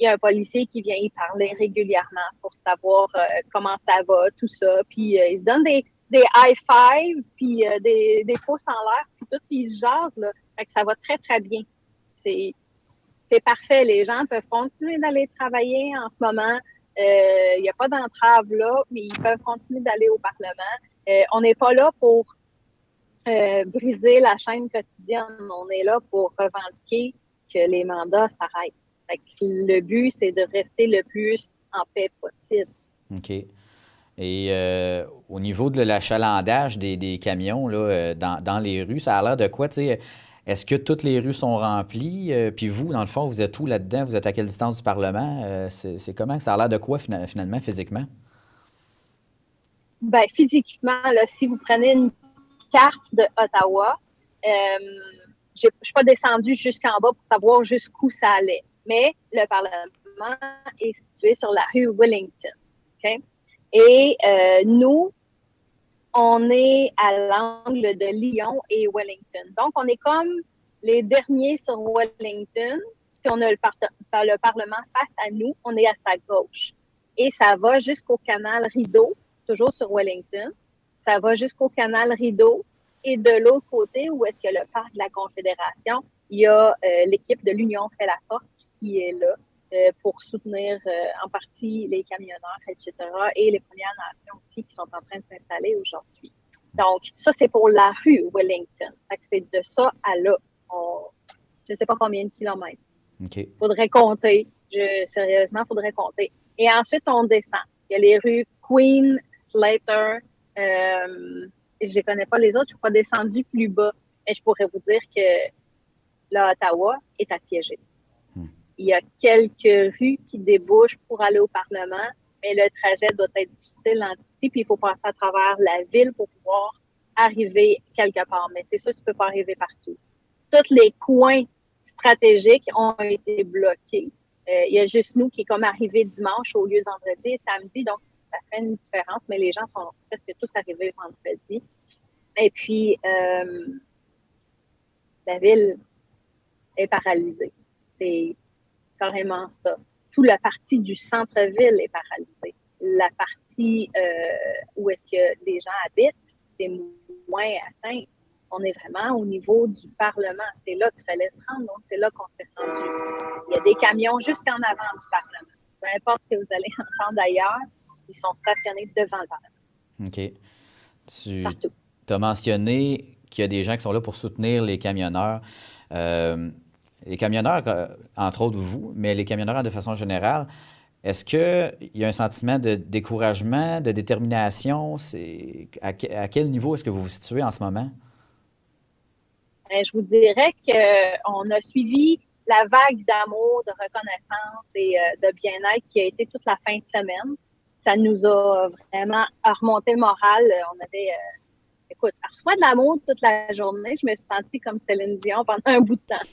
il y a un policier qui vient y parler régulièrement pour savoir comment ça va, tout ça. Puis il se donne des high five, puis des pouces en l'air, puis tout, puis il se jase, là. Fait que ça va très, très bien. C'est parfait. Les gens peuvent continuer d'aller travailler en ce moment. Il n'y a pas d'entrave là, mais ils peuvent continuer d'aller au Parlement. On n'est pas là pour briser la chaîne quotidienne. On est là pour revendiquer que les mandats s'arrêtent. Fait que le but, c'est de rester le plus en paix possible. OK. Et au niveau de l'achalandage des camions là, dans les rues, ça a l'air de quoi, tu sais? Est-ce que toutes les rues sont remplies? Puis vous, dans le fond, vous êtes où là-dedans? Vous êtes à quelle distance du Parlement? C'est comment? Ça a l'air de quoi finalement, physiquement? Ben, physiquement, là, si vous prenez une carte de Ottawa, je ne suis pas descendue jusqu'en bas pour savoir jusqu'où ça allait. Mais le Parlement est situé sur la rue Wellington. Okay? Et nous, on est à l'angle de Lyon et Wellington. Donc, on est comme les derniers sur Wellington. Si on a le Parlement face à nous, on est à sa gauche. Et ça va jusqu'au canal Rideau, toujours sur Wellington. Ça va jusqu'au canal Rideau. Et de l'autre côté, où est-ce que le parc de la Confédération, il y a l'équipe de l'Union fait la force qui est là pour soutenir en partie les camionneurs, etc. et les Premières Nations aussi qui sont en train de s'installer aujourd'hui. Donc, ça, c'est pour la rue Wellington. Fait que c'est de ça à là. Je ne sais pas combien de kilomètres. OK. Faudrait compter. Sérieusement, faudrait compter. Et ensuite, on descend. Il y a les rues Queen, Slater, je ne connais pas les autres, je ne suis pas descendue plus bas. Mais je pourrais vous dire que Ottawa est assiégée. Il y a quelques rues qui débouchent pour aller au Parlement, mais le trajet doit être difficile en Titi, puis il faut passer à travers la ville pour pouvoir arriver quelque part. Mais c'est sûr que tu ne peux pas arriver partout. Tous les coins stratégiques ont été bloqués. Il y a juste nous qui est comme arrivé dimanche au lieu de vendredi et samedi, donc ça fait une différence, mais les gens sont presque tous arrivés vendredi. Et puis, la ville est paralysée. C'est carrément ça. Toute la partie du centre-ville est paralysée. La partie où est-ce que les gens habitent, c'est moins atteint. On est vraiment au niveau du Parlement. C'est là qu'il fallait se rendre, donc c'est là qu'on s'est rendu. Il y a des camions jusqu'en avant du Parlement. Peu importe ce que vous allez entendre ailleurs, ils sont stationnés devant le Parlement. OK. Partout. Tu as mentionné qu'il y a des gens qui sont là pour soutenir les camionneurs. Les camionneurs, entre autres vous, mais les camionneurs de façon générale, est-ce qu'il y a un sentiment de découragement, de détermination? À quel niveau est-ce que vous vous situez en ce moment? Je vous dirais qu'on a suivi la vague d'amour, de reconnaissance et de bien-être qui a été toute la fin de semaine. Ça nous a vraiment remonté le moral. On avait, écoute, reçoit de l'amour toute la journée. Je me suis sentie comme Céline Dion pendant un bout de temps.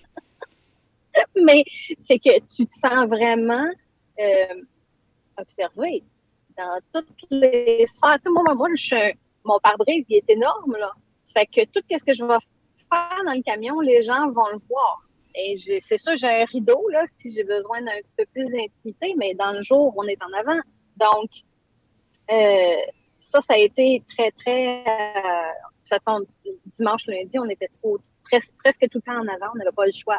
Mais c'est que tu te sens vraiment observer dans toutes les sphères. Tu sais, moi, mon pare-brise, il est énorme, là. Ça fait que tout ce que je vais faire dans le camion, les gens vont le voir. Et c'est sûr, j'ai un rideau, là, si j'ai besoin d'un petit peu plus d'intimité, mais dans le jour, on est en avant. Donc, ça a été très, très... de toute façon, dimanche, lundi, on était presque tout le temps en avant, on n'avait pas le choix.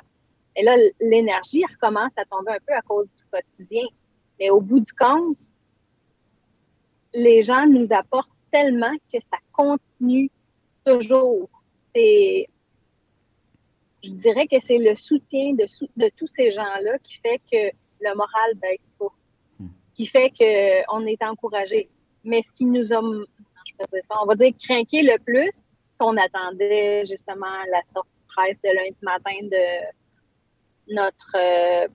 Et là, l'énergie recommence à tomber un peu à cause du quotidien. Mais au bout du compte, les gens nous apportent tellement que ça continue toujours. Je dirais que c'est le soutien de tous ces gens-là qui fait que le moral baisse pas, qui fait qu'on est encouragé. Mais ce qui nous a, on va dire, craqué le plus, qu'on attendait justement la sortie de presse de lundi matin de notre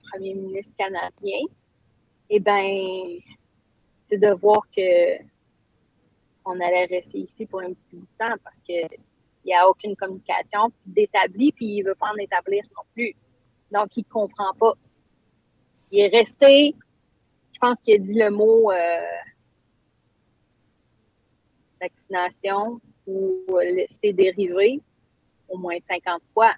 premier ministre canadien, eh bien, c'est de voir qu'on allait rester ici pour un petit bout de temps parce qu'il n'y a aucune communication d'établie, puis il ne veut pas en établir non plus. Donc, il ne comprend pas. Il est resté, je pense qu'il a dit le mot vaccination ou ses dérivés au moins 50 fois.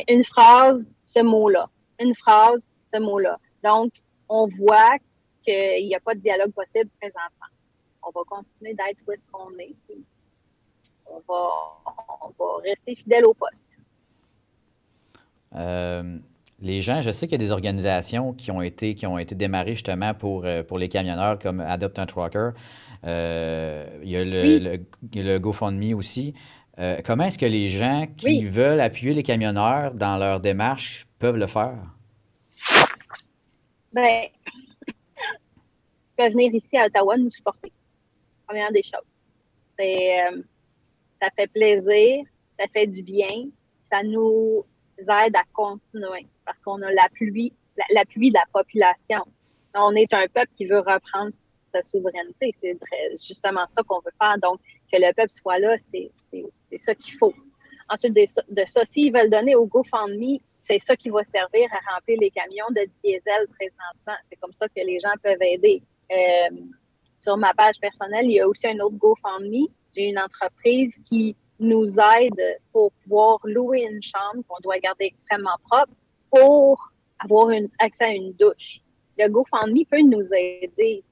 Une phrase, ce mot-là. Une phrase, ce mot-là. Donc, on voit qu'il n'y a pas de dialogue possible présentement. On va continuer d'être où est-ce qu'on est. On va rester fidèle au poste. Les gens, je sais qu'il y a des organisations qui ont été démarrées justement pour les camionneurs comme Adopt a Trucker. Il y a le GoFundMe aussi. Comment est-ce que les gens qui veulent appuyer les camionneurs dans leur démarche peuvent le faire? Bien, ils peuvent venir ici à Ottawa nous supporter. Première des choses. Ça fait plaisir, ça fait du bien, ça nous aide à continuer parce qu'on a l'appui de la population. On est un peuple qui veut reprendre sa souveraineté. C'est justement ça qu'on veut faire. Donc, que le peuple soit là, c'est ça qu'il faut. Ensuite de ça, s'ils veulent donner au GoFundMe, c'est ça qui va servir à remplir les camions de diesel présentement. C'est comme ça que les gens peuvent aider. Sur ma page personnelle, il y a aussi un autre GoFundMe. J'ai une entreprise qui nous aide pour pouvoir louer une chambre qu'on doit garder extrêmement propre pour avoir accès à une douche. Le GoFundMe peut nous aider,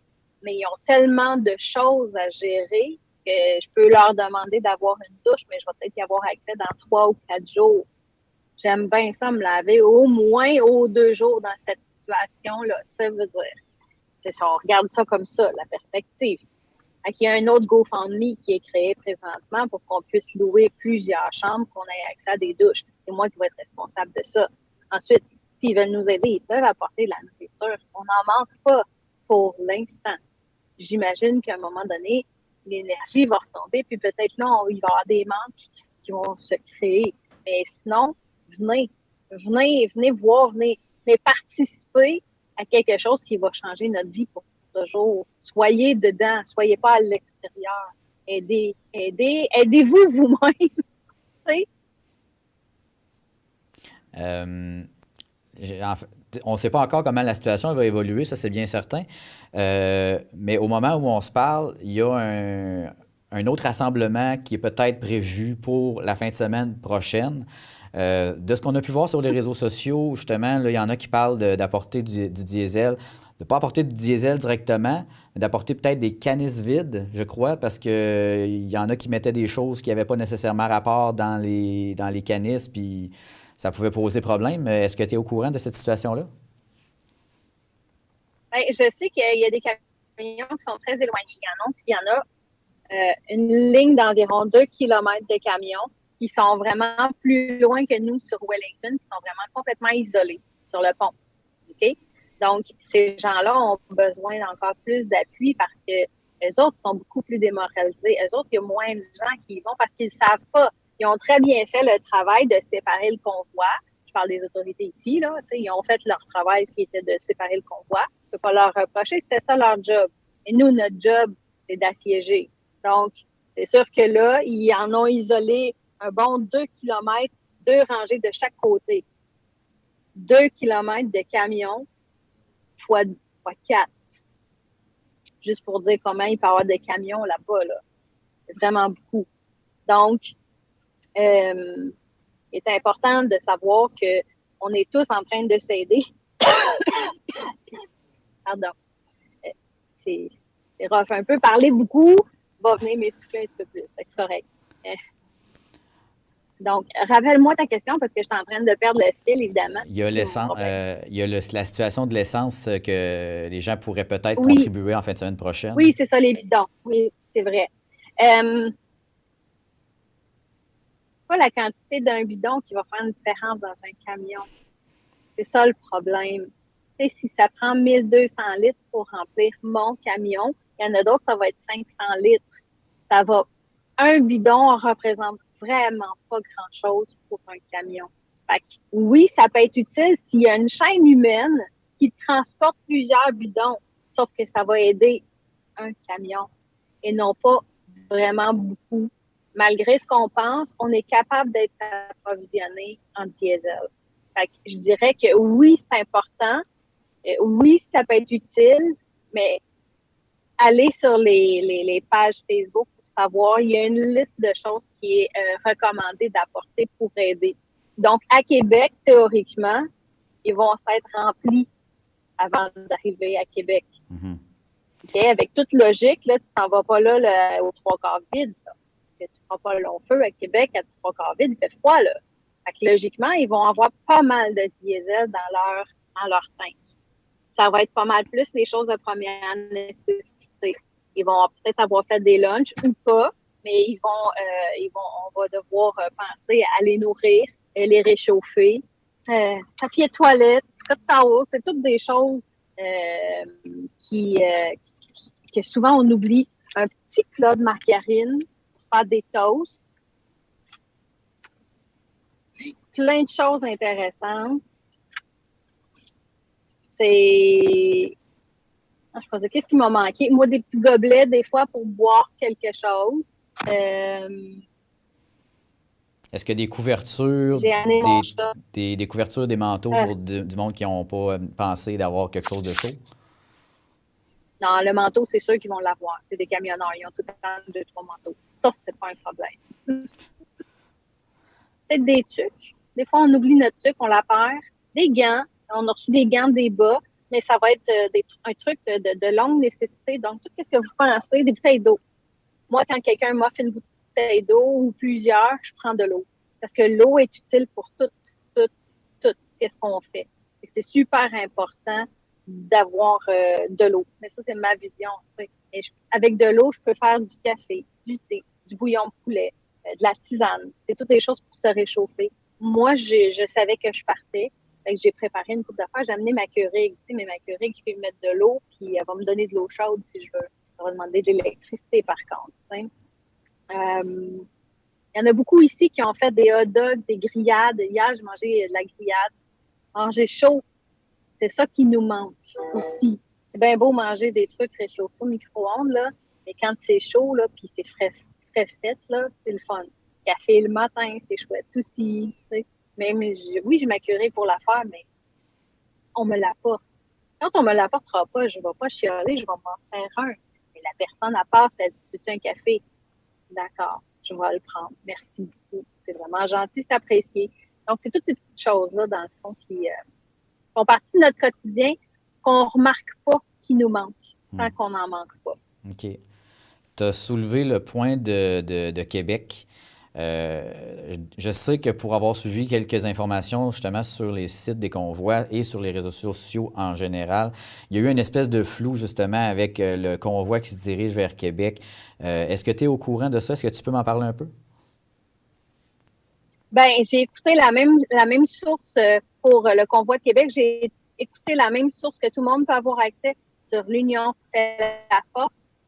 mais ils ont tellement de choses à gérer que je peux leur demander d'avoir une douche, mais je vais peut-être y avoir accès dans 3 ou 4 jours. J'aime bien ça, me laver au moins 2 jours dans cette situation-là. Ça veut dire, c'est ça, on regarde ça comme ça, la perspective. Il y a un autre GoFundMe qui est créé présentement pour qu'on puisse louer plusieurs chambres, qu'on ait accès à des douches. C'est moi qui vais être responsable de ça. Ensuite, s'ils veulent nous aider, ils peuvent apporter de la nourriture. On n'en manque pas pour l'instant. J'imagine qu'à un moment donné, l'énergie va retomber, puis peut-être là, il va y avoir des manques qui vont se créer. Mais sinon, venez voir, venez participer à quelque chose qui va changer notre vie pour toujours. Soyez dedans, soyez pas à l'extérieur. Aidez-vous vous-même. On ne sait pas encore comment la situation va évoluer, ça c'est bien certain. Mais au moment où on se parle, il y a un autre rassemblement qui est peut-être prévu pour la fin de semaine prochaine. De ce qu'on a pu voir sur les réseaux sociaux, justement, là, il y en a qui parlent d'apporter du diesel, de ne pas apporter du diesel directement, mais d'apporter peut-être des canisses vides, je crois, parce qu'il y en a qui mettaient des choses qui n'avaient pas nécessairement rapport dans les canisses, puis ça pouvait poser problème. Est-ce que tu es au courant de cette situation-là? Bien, je sais qu'il y a des camions qui sont très éloignés. Il y en a une ligne d'environ 2 km de camions qui sont vraiment plus loin que nous sur Wellington, qui sont vraiment complètement isolés sur le pont. OK? Donc, ces gens-là ont besoin d'encore plus d'appui parce que les autres sont beaucoup plus démoralisés. Eux autres, il y a moins de gens qui y vont parce qu'ils ne savent pas. Ils ont très bien fait le travail de séparer le convoi. Je parle des autorités ici, là. Ils ont fait leur travail qui était de séparer le convoi. Je ne peux pas leur reprocher, c'était ça leur job. Et nous, notre job, c'est d'assiéger. Donc, c'est sûr que là, ils en ont isolé un bon 2 km, 2 rangées de chaque côté. 2 km de camions fois 4. Juste pour dire comment il peut y avoir de camions là-bas, là. C'est vraiment beaucoup. Donc, il est important de savoir qu'on est tous en train de s'aider. Pardon. C'est rough un peu. Parler beaucoup va venir m'essouffler un petit peu plus. C'est correct. Donc, rappelle-moi ta question parce que je suis en train de perdre le fil, évidemment. Il y a la situation de l'essence que les gens pourraient peut-être Oui. contribuer en fin de semaine prochaine. Oui, c'est ça, les bidons. Oui, c'est vrai. Pas la quantité d'un bidon qui va faire une différence dans un camion. C'est ça le problème. Tu sais, si ça prend 1200 litres pour remplir mon camion, il y en a d'autres, ça va être 500 litres. Un bidon représente vraiment pas grand-chose pour un camion. Fait que, oui, ça peut être utile s'il y a une chaîne humaine qui transporte plusieurs bidons, sauf que ça va aider un camion et non pas vraiment beaucoup. Malgré ce qu'on pense, on est capable d'être approvisionné en diesel. Fait que je dirais que oui, c'est important. Oui, ça peut être utile, mais aller sur les pages Facebook pour savoir, il y a une liste de choses qui est recommandée d'apporter pour aider. Donc, à Québec, théoriquement, ils vont s'être remplis avant d'arriver à Québec. Mm-hmm. Okay? Avec toute logique, là, tu t'en vas pas là aux 3/4 vide. Là. Parce que tu prends pas le long feu à Québec à 3/4 vide, il fait froid, là. Fait que logiquement, ils vont avoir pas mal de diesel dans leur tank. Ça va être pas mal plus les choses de première nécessité. Ils vont peut-être avoir fait des lunchs ou pas, mais on va devoir penser à les nourrir, les réchauffer. Papier toilette, Scott Towel, c'est toutes des choses que souvent on oublie. Un petit plat de margarine pour se faire des toasts. Plein de choses intéressantes. Je pensais, qu'est-ce qui m'a manqué? Moi, des petits gobelets, des fois, pour boire quelque chose. Est-ce que des couvertures, des couvertures, des manteaux pour du monde qui n'ont pas pensé d'avoir quelque chose de chaud? Non, le manteau, c'est sûr qu'ils vont l'avoir. C'est des camionneurs. Ils ont tout le temps 2-3 manteaux. Ça, c'est pas un problème. Peut-être des tucs. Des fois, on oublie notre tuc, on la perd. Des gants. On a reçu des gants, des bas, mais ça va être un truc de longue nécessité. Donc, tout ce que vous pensez, des bouteilles d'eau. Moi, quand quelqu'un m'offre une bouteille d'eau ou plusieurs, je prends de l'eau. Parce que l'eau est utile pour tout ce qu'on fait. Et c'est super important d'avoir de l'eau. Mais ça, c'est ma vision. Avec de l'eau, je peux faire du café, du thé, du bouillon de poulet, de la tisane. C'est toutes des choses pour se réchauffer. Moi, je savais que je partais. Fait que j'ai préparé une coupe d'affaires. J'ai amené ma Keurig. Tu sais, mais ma Keurig, je peux mettre de l'eau, puis elle va me donner de l'eau chaude si je veux. Ça va demander de l'électricité, par contre. Il y en a beaucoup ici qui ont fait des hot dogs, des grillades. Hier, j'ai mangé de la grillade. Manger chaud, c'est ça qui nous manque aussi. C'est bien beau manger des trucs réchauffés au micro-ondes, là, mais quand c'est chaud, là, puis c'est frais fait, là, c'est le fun. Café le matin, c'est chouette aussi, tu sais. Mais oui, j'ai ma Keurig pour la faire, mais on me l'apporte. Quand on me l'apportera pas, je ne vais pas chialer, je vais m'en faire un. Mais la personne, elle passe, elle dit, veux-tu un café? D'accord, je vais le prendre. Merci beaucoup. C'est vraiment gentil, c'est apprécié. Donc, c'est toutes ces petites choses-là, dans le fond, qui font partie de notre quotidien, qu'on ne remarque pas, qui nous manquent, tant qu'on n'en manque pas. OK. Tu as soulevé le point de Québec. Je sais que pour avoir suivi quelques informations justement sur les sites des convois et sur les réseaux sociaux en général, il y a eu une espèce de flou justement avec le convoi qui se dirige vers Québec. Est-ce que tu es au courant de ça? Est-ce que tu peux m'en parler un peu? Ben, j'ai écouté la même source pour le convoi de Québec. J'ai écouté la même source que tout le monde peut avoir accès sur l'Union fait la force.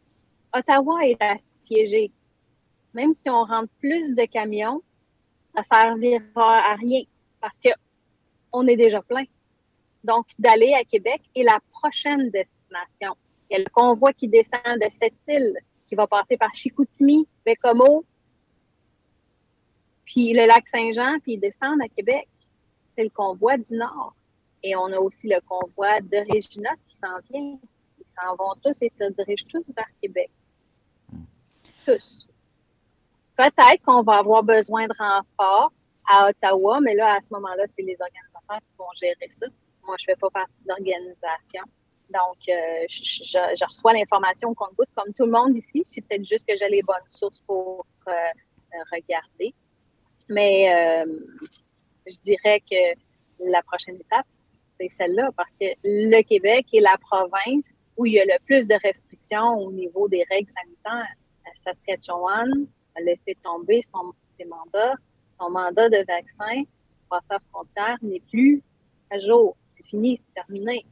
Ottawa est assiégé. Même si on rentre plus de camions, ça ne servira à rien parce qu'on est déjà plein. Donc, d'aller à Québec est la prochaine destination. Il y a le convoi qui descend de cette île, qui va passer par Chicoutimi, Bécomo, puis le lac Saint-Jean, puis ils descendent à Québec. C'est le convoi du Nord. Et on a aussi le convoi de Regina qui s'en vient. Ils s'en vont tous et se dirigent tous vers Québec. Tous. Peut-être qu'on va avoir besoin de renforts à Ottawa, mais là, à ce moment-là, c'est les organisateurs qui vont gérer ça. Moi, je ne fais pas partie d'organisation. Donc, je reçois l'information au compte-gouttes comme tout le monde ici. C'est peut-être juste que j'ai les bonnes sources pour regarder. Mais je dirais que la prochaine étape, c'est celle-là, parce que le Québec est la province où il y a le plus de restrictions au niveau des règles sanitaires. Saskatchewan a laissé tomber ses mandats. Son mandat de vaccin, passer à frontière, n'est plus à jour. C'est fini, c'est terminé.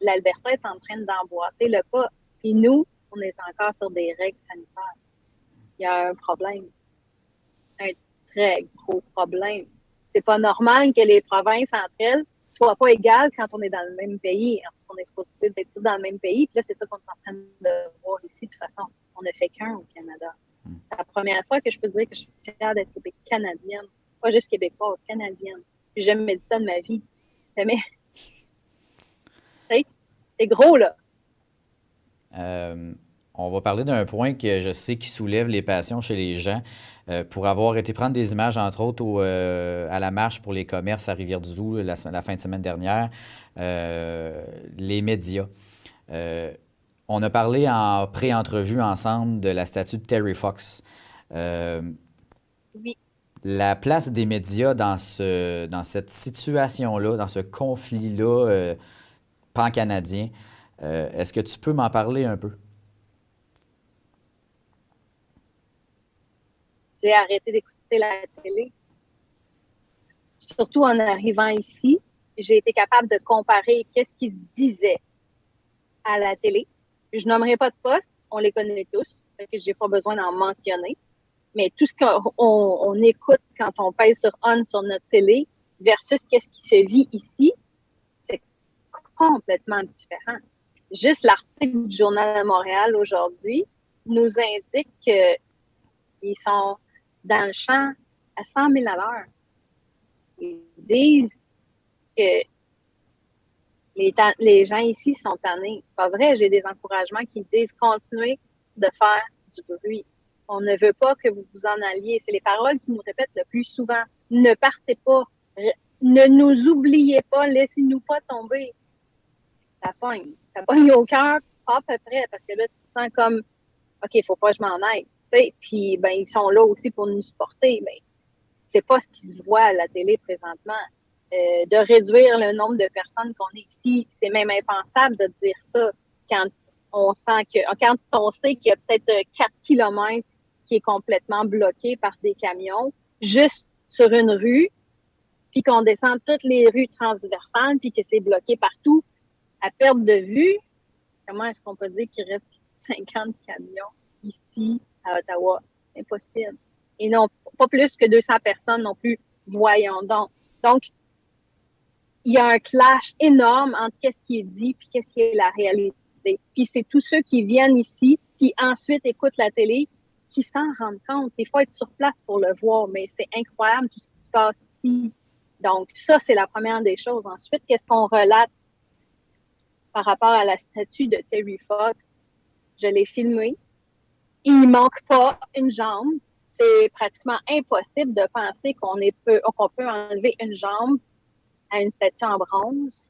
L'Alberta est en train d'emboîter le pas. Et nous, on est encore sur des règles sanitaires. Il y a un problème. Un très gros problème. C'est pas normal que les provinces entre elles soient pas égales quand on est dans le même pays. Parce qu'on est supposé d'être tous dans le même pays. Puis là, c'est ça qu'on est en train de voir ici. De toute façon, on ne fait qu'un au Canada. C'est la première fois que je peux dire que je suis fière d'être canadienne. Pas juste québécoise, canadienne. J'ai jamais dit ça de ma vie. Jamais. C'est gros, là. On va parler d'un point que je sais qui soulève les passions chez les gens. Pour avoir été prendre des images, entre autres, à la marche pour les commerces à Rivière-du-Loup la fin de semaine dernière, les médias. On a parlé en pré-entrevue ensemble de la statue de Terry Fox. Oui. La place des médias dans cette situation-là, dans ce conflit-là pan-canadien, est-ce que tu peux m'en parler un peu? J'ai arrêté d'écouter la télé. Surtout en arrivant ici, j'ai été capable de comparer qu'est-ce qui se disait à la télé. Je nommerai pas de poste, on les connaît tous, fait que j'ai pas besoin d'en mentionner. Mais tout ce qu'on écoute quand on pèse sur on sur notre télé versus qu'est-ce qui se vit ici, c'est complètement différent. Juste l'article du Journal de Montréal aujourd'hui nous indique qu'ils sont dans le champ à 100 000 à l'heure. Ils disent que les gens ici sont tannés. C'est pas vrai, j'ai des encouragements qui disent continuez de faire du bruit. On ne veut pas que vous vous en alliez. C'est les paroles qui nous répètent le plus souvent. Ne partez pas. Ne nous oubliez pas. Laissez-nous pas tomber. Ça pogne. Ça pogne au cœur, pas à peu près, parce que là, tu te sens comme, OK, faut pas que je m'en aille. Puis, ben, ils sont là aussi pour nous supporter, mais c'est pas ce qui se voit à la télé présentement. De réduire le nombre de personnes qu'on est ici, c'est même impensable de dire ça quand on sait qu'il y a peut-être 4 kilomètres qui est complètement bloqué par des camions, juste sur une rue, puis qu'on descend toutes les rues transversales, puis que c'est bloqué partout, à perte de vue. Comment est-ce qu'on peut dire qu'il reste 50 camions ici à Ottawa? Impossible. Et non, pas plus que 200 personnes non plus. Voyons donc. Donc, il y a un clash énorme entre qu'est-ce qui est dit puis qu'est-ce qui est la réalité. Puis c'est tous ceux qui viennent ici, qui ensuite écoutent la télé, qui s'en rendent compte. Il faut être sur place pour le voir, mais c'est incroyable tout ce qui se passe ici. Donc, ça, c'est la première des choses. Ensuite, qu'est-ce qu'on relate par rapport à la statue de Terry Fox? Je l'ai filmé. Il manque pas une jambe. C'est pratiquement impossible de penser qu'on peut enlever une jambe à une statue en bronze.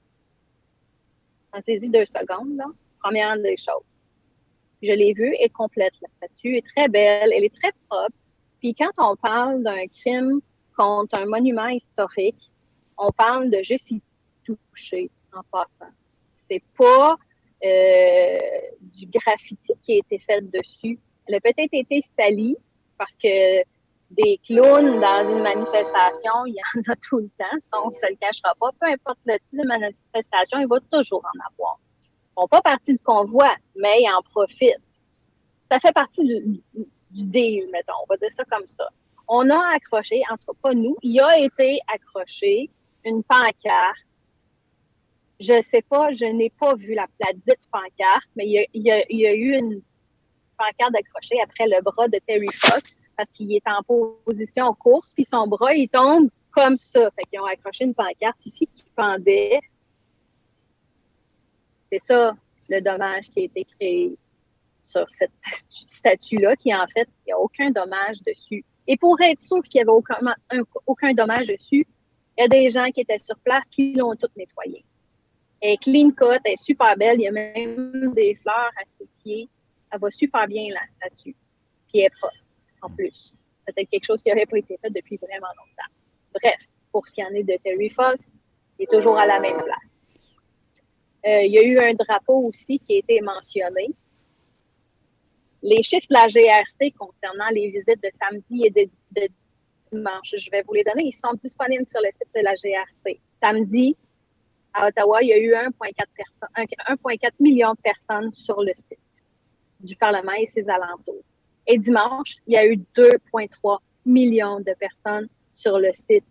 Pensez-y 2 secondes, là. Première des choses. Je l'ai vue, elle est complète. La statue est très belle, elle est très propre. Puis quand on parle d'un crime contre un monument historique, on parle de juste y toucher en passant. C'est pas du graffiti qui a été fait dessus. Elle a peut-être été salie parce que des clowns dans une manifestation, il y en a tout le temps, ça, on ne se le cachera pas. Peu importe le type de manifestation, il va toujours en avoir. Ils ne font pas partie du convoi, mais ils en profitent. Ça fait partie du deal, mettons, on va dire ça comme ça. On a accroché, en tout cas pas nous, il a été accroché une pancarte. Je ne sais pas, je n'ai pas vu la dite pancarte, mais il y a eu une pancarte accrochée après le bras de Terry Fox parce qu'il est en position en course, puis son bras, il tombe comme ça. Fait qu'ils ont accroché une pancarte ici qui pendait C'est ça le dommage qui a été créé sur cette statue-là, qui en fait, il n'y a aucun dommage dessus. Et pour être sûr qu'il n'y avait aucun dommage dessus, il y a des gens qui étaient sur place qui l'ont tout nettoyé. Elle est clean cut, elle est super belle, il y a même des fleurs à ses pieds. Elle va super bien, la statue. Puis elle est propre, en plus. Peut-être quelque chose qui n'aurait pas été fait depuis vraiment longtemps. Bref, pour ce qui en est de Terry Fox, il est toujours à la même place. Il y a eu un drapeau aussi qui a été mentionné. Les chiffres de la GRC concernant les visites de samedi et de dimanche, je vais vous les donner. Ils sont disponibles sur le site de la GRC. Samedi, à Ottawa, il y a eu 1,4 million de personnes sur le site du Parlement et ses alentours. Et dimanche, il y a eu 2,3 millions de personnes sur le site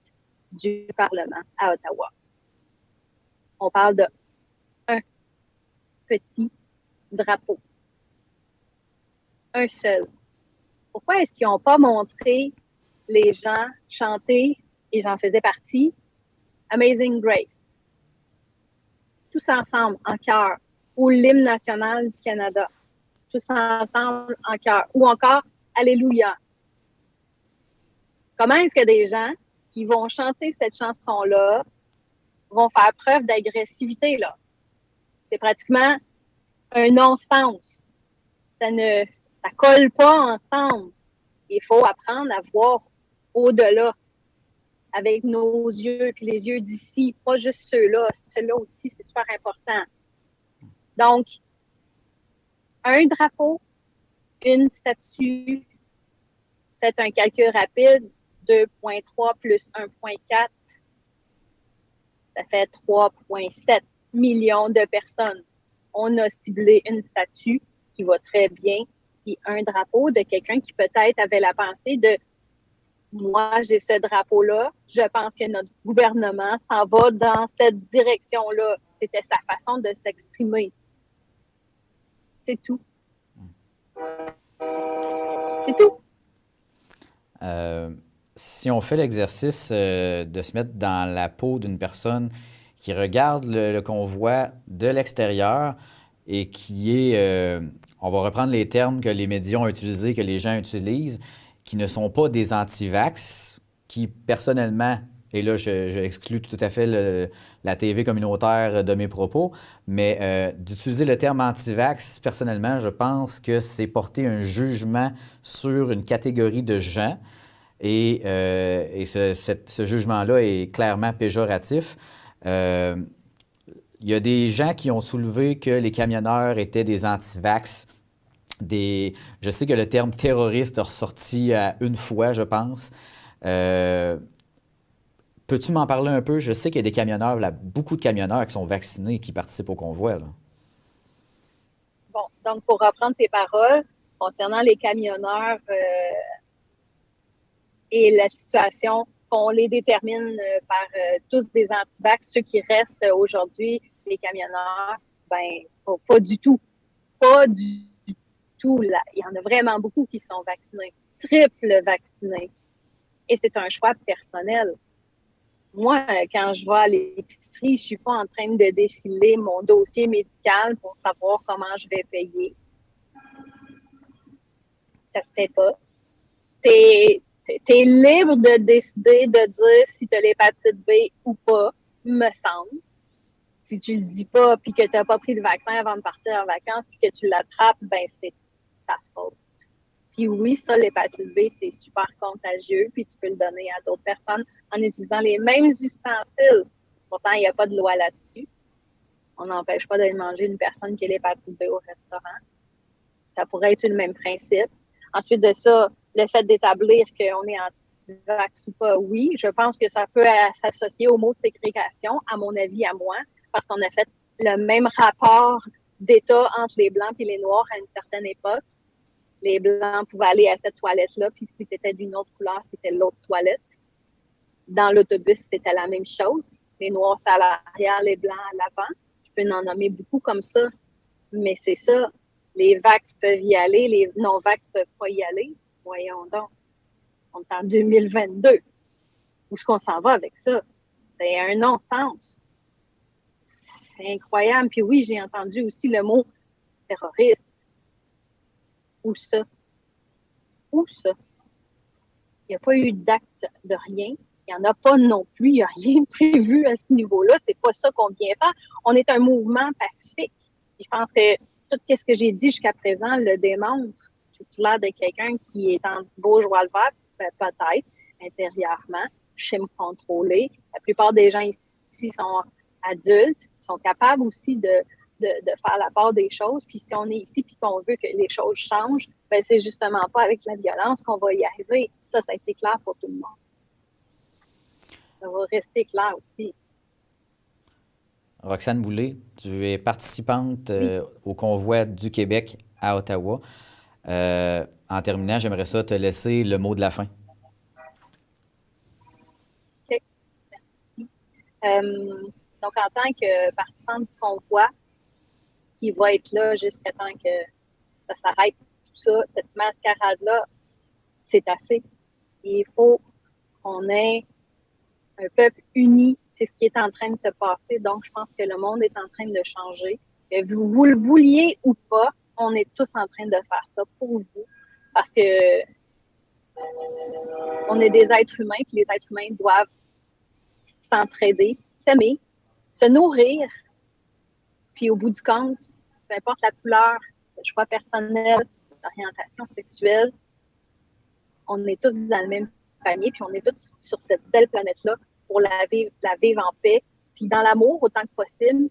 du Parlement à Ottawa. On parle de un petit drapeau. Un seul. Pourquoi est-ce qu'ils n'ont pas montré les gens chanter, et j'en faisais partie, Amazing Grace? Tous ensemble, en chœur, ou l'hymne national du Canada. Tous ensemble, en chœur. Ou encore, Alléluia. Comment est-ce que des gens qui vont chanter cette chanson-là vont faire preuve d'agressivité, là? C'est pratiquement un non-sens. Ça colle pas ensemble. Il faut apprendre à voir au-delà avec nos yeux, puis les yeux d'ici, pas juste ceux-là. Ceux-là aussi, c'est super important. Donc, un drapeau, une statue, faites un calcul rapide, 2,3 plus 1,4, ça fait 3,7 millions de personnes. On a ciblé une statue qui va très bien, puis un drapeau de quelqu'un qui peut-être avait la pensée de moi, j'ai ce drapeau-là, je pense que notre gouvernement s'en va dans cette direction-là. C'était sa façon de s'exprimer. C'est tout. C'est tout. Si on fait l'exercice de se mettre dans la peau d'une personne qui regarde le convoi de l'extérieur et qui est, on va reprendre les termes que les médias ont utilisés, que les gens utilisent, qui ne sont pas des anti-vax, qui personnellement, et là je exclus tout à fait la TV communautaire de mes propos, mais d'utiliser le terme anti-vax, personnellement, je pense que c'est porter un jugement sur une catégorie de gens et ce jugement-là est clairement péjoratif. Il y a des gens qui ont soulevé que les camionneurs étaient des anti-vax. Je sais que le terme terroriste a ressorti une fois, je pense. Peux-tu m'en parler un peu? Je sais qu'il y a des camionneurs, beaucoup de camionneurs qui sont vaccinés et qui participent au convoi, là. Bon, donc pour reprendre tes paroles, concernant les camionneurs et la situation, qu'on les détermine par tous des anti-vax, ceux qui restent aujourd'hui, les camionneurs, ben, pas du tout. Pas du tout. Là. Il y en a vraiment beaucoup qui sont vaccinés, triple vaccinés. Et c'est un choix personnel. Moi, quand je vais à l'épicerie, je suis pas en train de défiler mon dossier médical pour savoir comment je vais payer. Ça se fait pas. T'es libre de décider de dire si tu as l'hépatite B ou pas, me semble. Si tu le dis pas puis que tu n'as pas pris le vaccin avant de partir en vacances puis que tu l'attrapes, ben c'est ta faute. Puis oui, ça, l'hépatite B, c'est super contagieux, puis tu peux le donner à d'autres personnes en utilisant les mêmes ustensiles. Pourtant, il n'y a pas de loi là-dessus. On n'empêche pas d'aller manger une personne qui a l'hépatite B au restaurant. Ça pourrait être le même principe. Ensuite de ça, le fait d'établir qu'on est anti-vax ou pas, oui, je pense que ça peut s'associer au mot ségrégation, à mon avis, à moi, parce qu'on a fait le même rapport d'état entre les Blancs et les Noirs à une certaine époque. Les Blancs pouvaient aller à cette toilette-là, puis si c'était d'une autre couleur, c'était l'autre toilette. Dans l'autobus, c'était la même chose. Les Noirs, c'est à l'arrière, les Blancs à l'avant. Je peux en nommer beaucoup comme ça, mais c'est ça. Les vax peuvent y aller, les non-vax peuvent pas y aller. Voyons donc. On est en 2022. Où est-ce qu'on s'en va avec ça? C'est un non-sens. C'est incroyable. Puis oui, j'ai entendu aussi le mot terroriste. Où ça? Où ça? Il n'y a pas eu d'acte de rien. Il n'y en a pas non plus. Il n'y a rien prévu à ce niveau-là. C'est pas ça qu'on vient faire. On est un mouvement pacifique. Je pense que tout ce que j'ai dit jusqu'à présent le démontre. J'ai l'air de quelqu'un qui est en beau joie le vert, peut-être, intérieurement. Je sais me contrôler. La plupart des gens ici sont adultes, sont capables aussi de faire la part des choses. Puis si on est ici et qu'on veut que les choses changent, ben c'est justement pas avec la violence qu'on va y arriver. Ça a été clair pour tout le monde. Ça va rester clair aussi. Roxane Boulay, tu es participante au convoi du Québec à Ottawa. En terminant, j'aimerais ça te laisser le mot de la fin. OK. Merci. Donc, en tant que participante du convoi, qui va être là jusqu'à temps que ça s'arrête, tout ça, cette mascarade-là, c'est assez. Il faut qu'on ait un peuple uni. C'est ce qui est en train de se passer. Donc, je pense que le monde est en train de changer. Que vous le vouliez ou pas, on est tous en train de faire ça pour vous. Parce que on est des êtres humains, puis les êtres humains doivent s'entraider, s'aimer, se nourrir. Puis au bout du compte, peu importe la couleur, le choix personnel, l'orientation sexuelle, on est tous dans le même panier, puis on est tous sur cette belle planète-là pour la vivre en paix, puis dans l'amour autant que possible,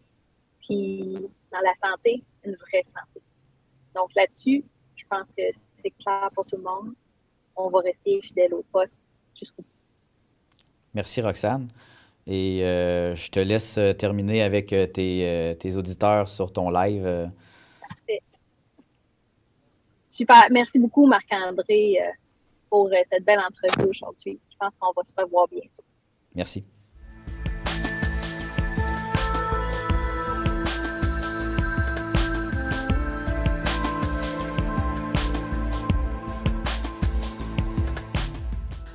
puis dans la santé, une vraie santé. Donc là-dessus, je pense que c'est clair pour tout le monde. On va rester fidèle au poste jusqu'au bout. Merci, Roxane. Et je te laisse terminer avec tes auditeurs sur ton live. Parfait. Super. Merci beaucoup, Marc-André, pour cette belle entrevue aujourd'hui. Je pense qu'on va se revoir bientôt. Merci.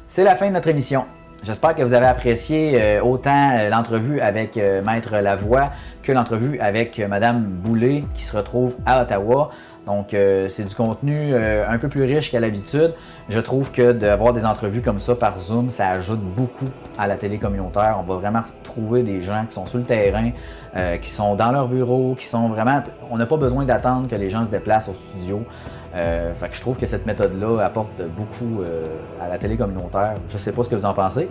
C'est la fin de notre émission. J'espère que vous avez apprécié autant l'entrevue avec Maître Lavoie que l'entrevue avec Madame Boulay qui se retrouve à Ottawa. Donc, c'est du contenu un peu plus riche qu'à l'habitude. Je trouve que d'avoir des entrevues comme ça par Zoom, ça ajoute beaucoup à la télé communautaire. On va vraiment retrouver des gens qui sont sur le terrain, qui sont dans leur bureau, qui sont vraiment... On n'a pas besoin d'attendre que les gens se déplacent au studio. Fait que je trouve que cette méthode-là apporte beaucoup à la télé communautaire. Je ne sais pas ce que vous en pensez.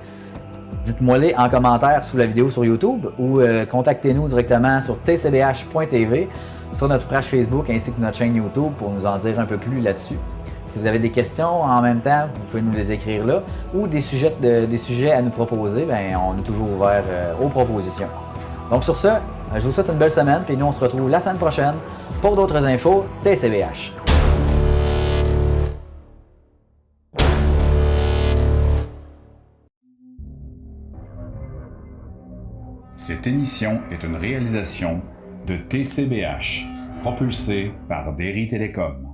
Dites-moi-les en commentaire sous la vidéo sur YouTube ou contactez-nous directement sur tcbh.tv, sur notre page Facebook ainsi que notre chaîne YouTube pour nous en dire un peu plus là-dessus. Si vous avez des questions en même temps, vous pouvez nous les écrire là ou des sujets à nous proposer, bien, on est toujours ouvert aux propositions. Donc sur ce, je vous souhaite une belle semaine puis nous on se retrouve la semaine prochaine pour d'autres infos TCBH. Cette émission est une réalisation de TCBH, propulsée par Derry Télécom.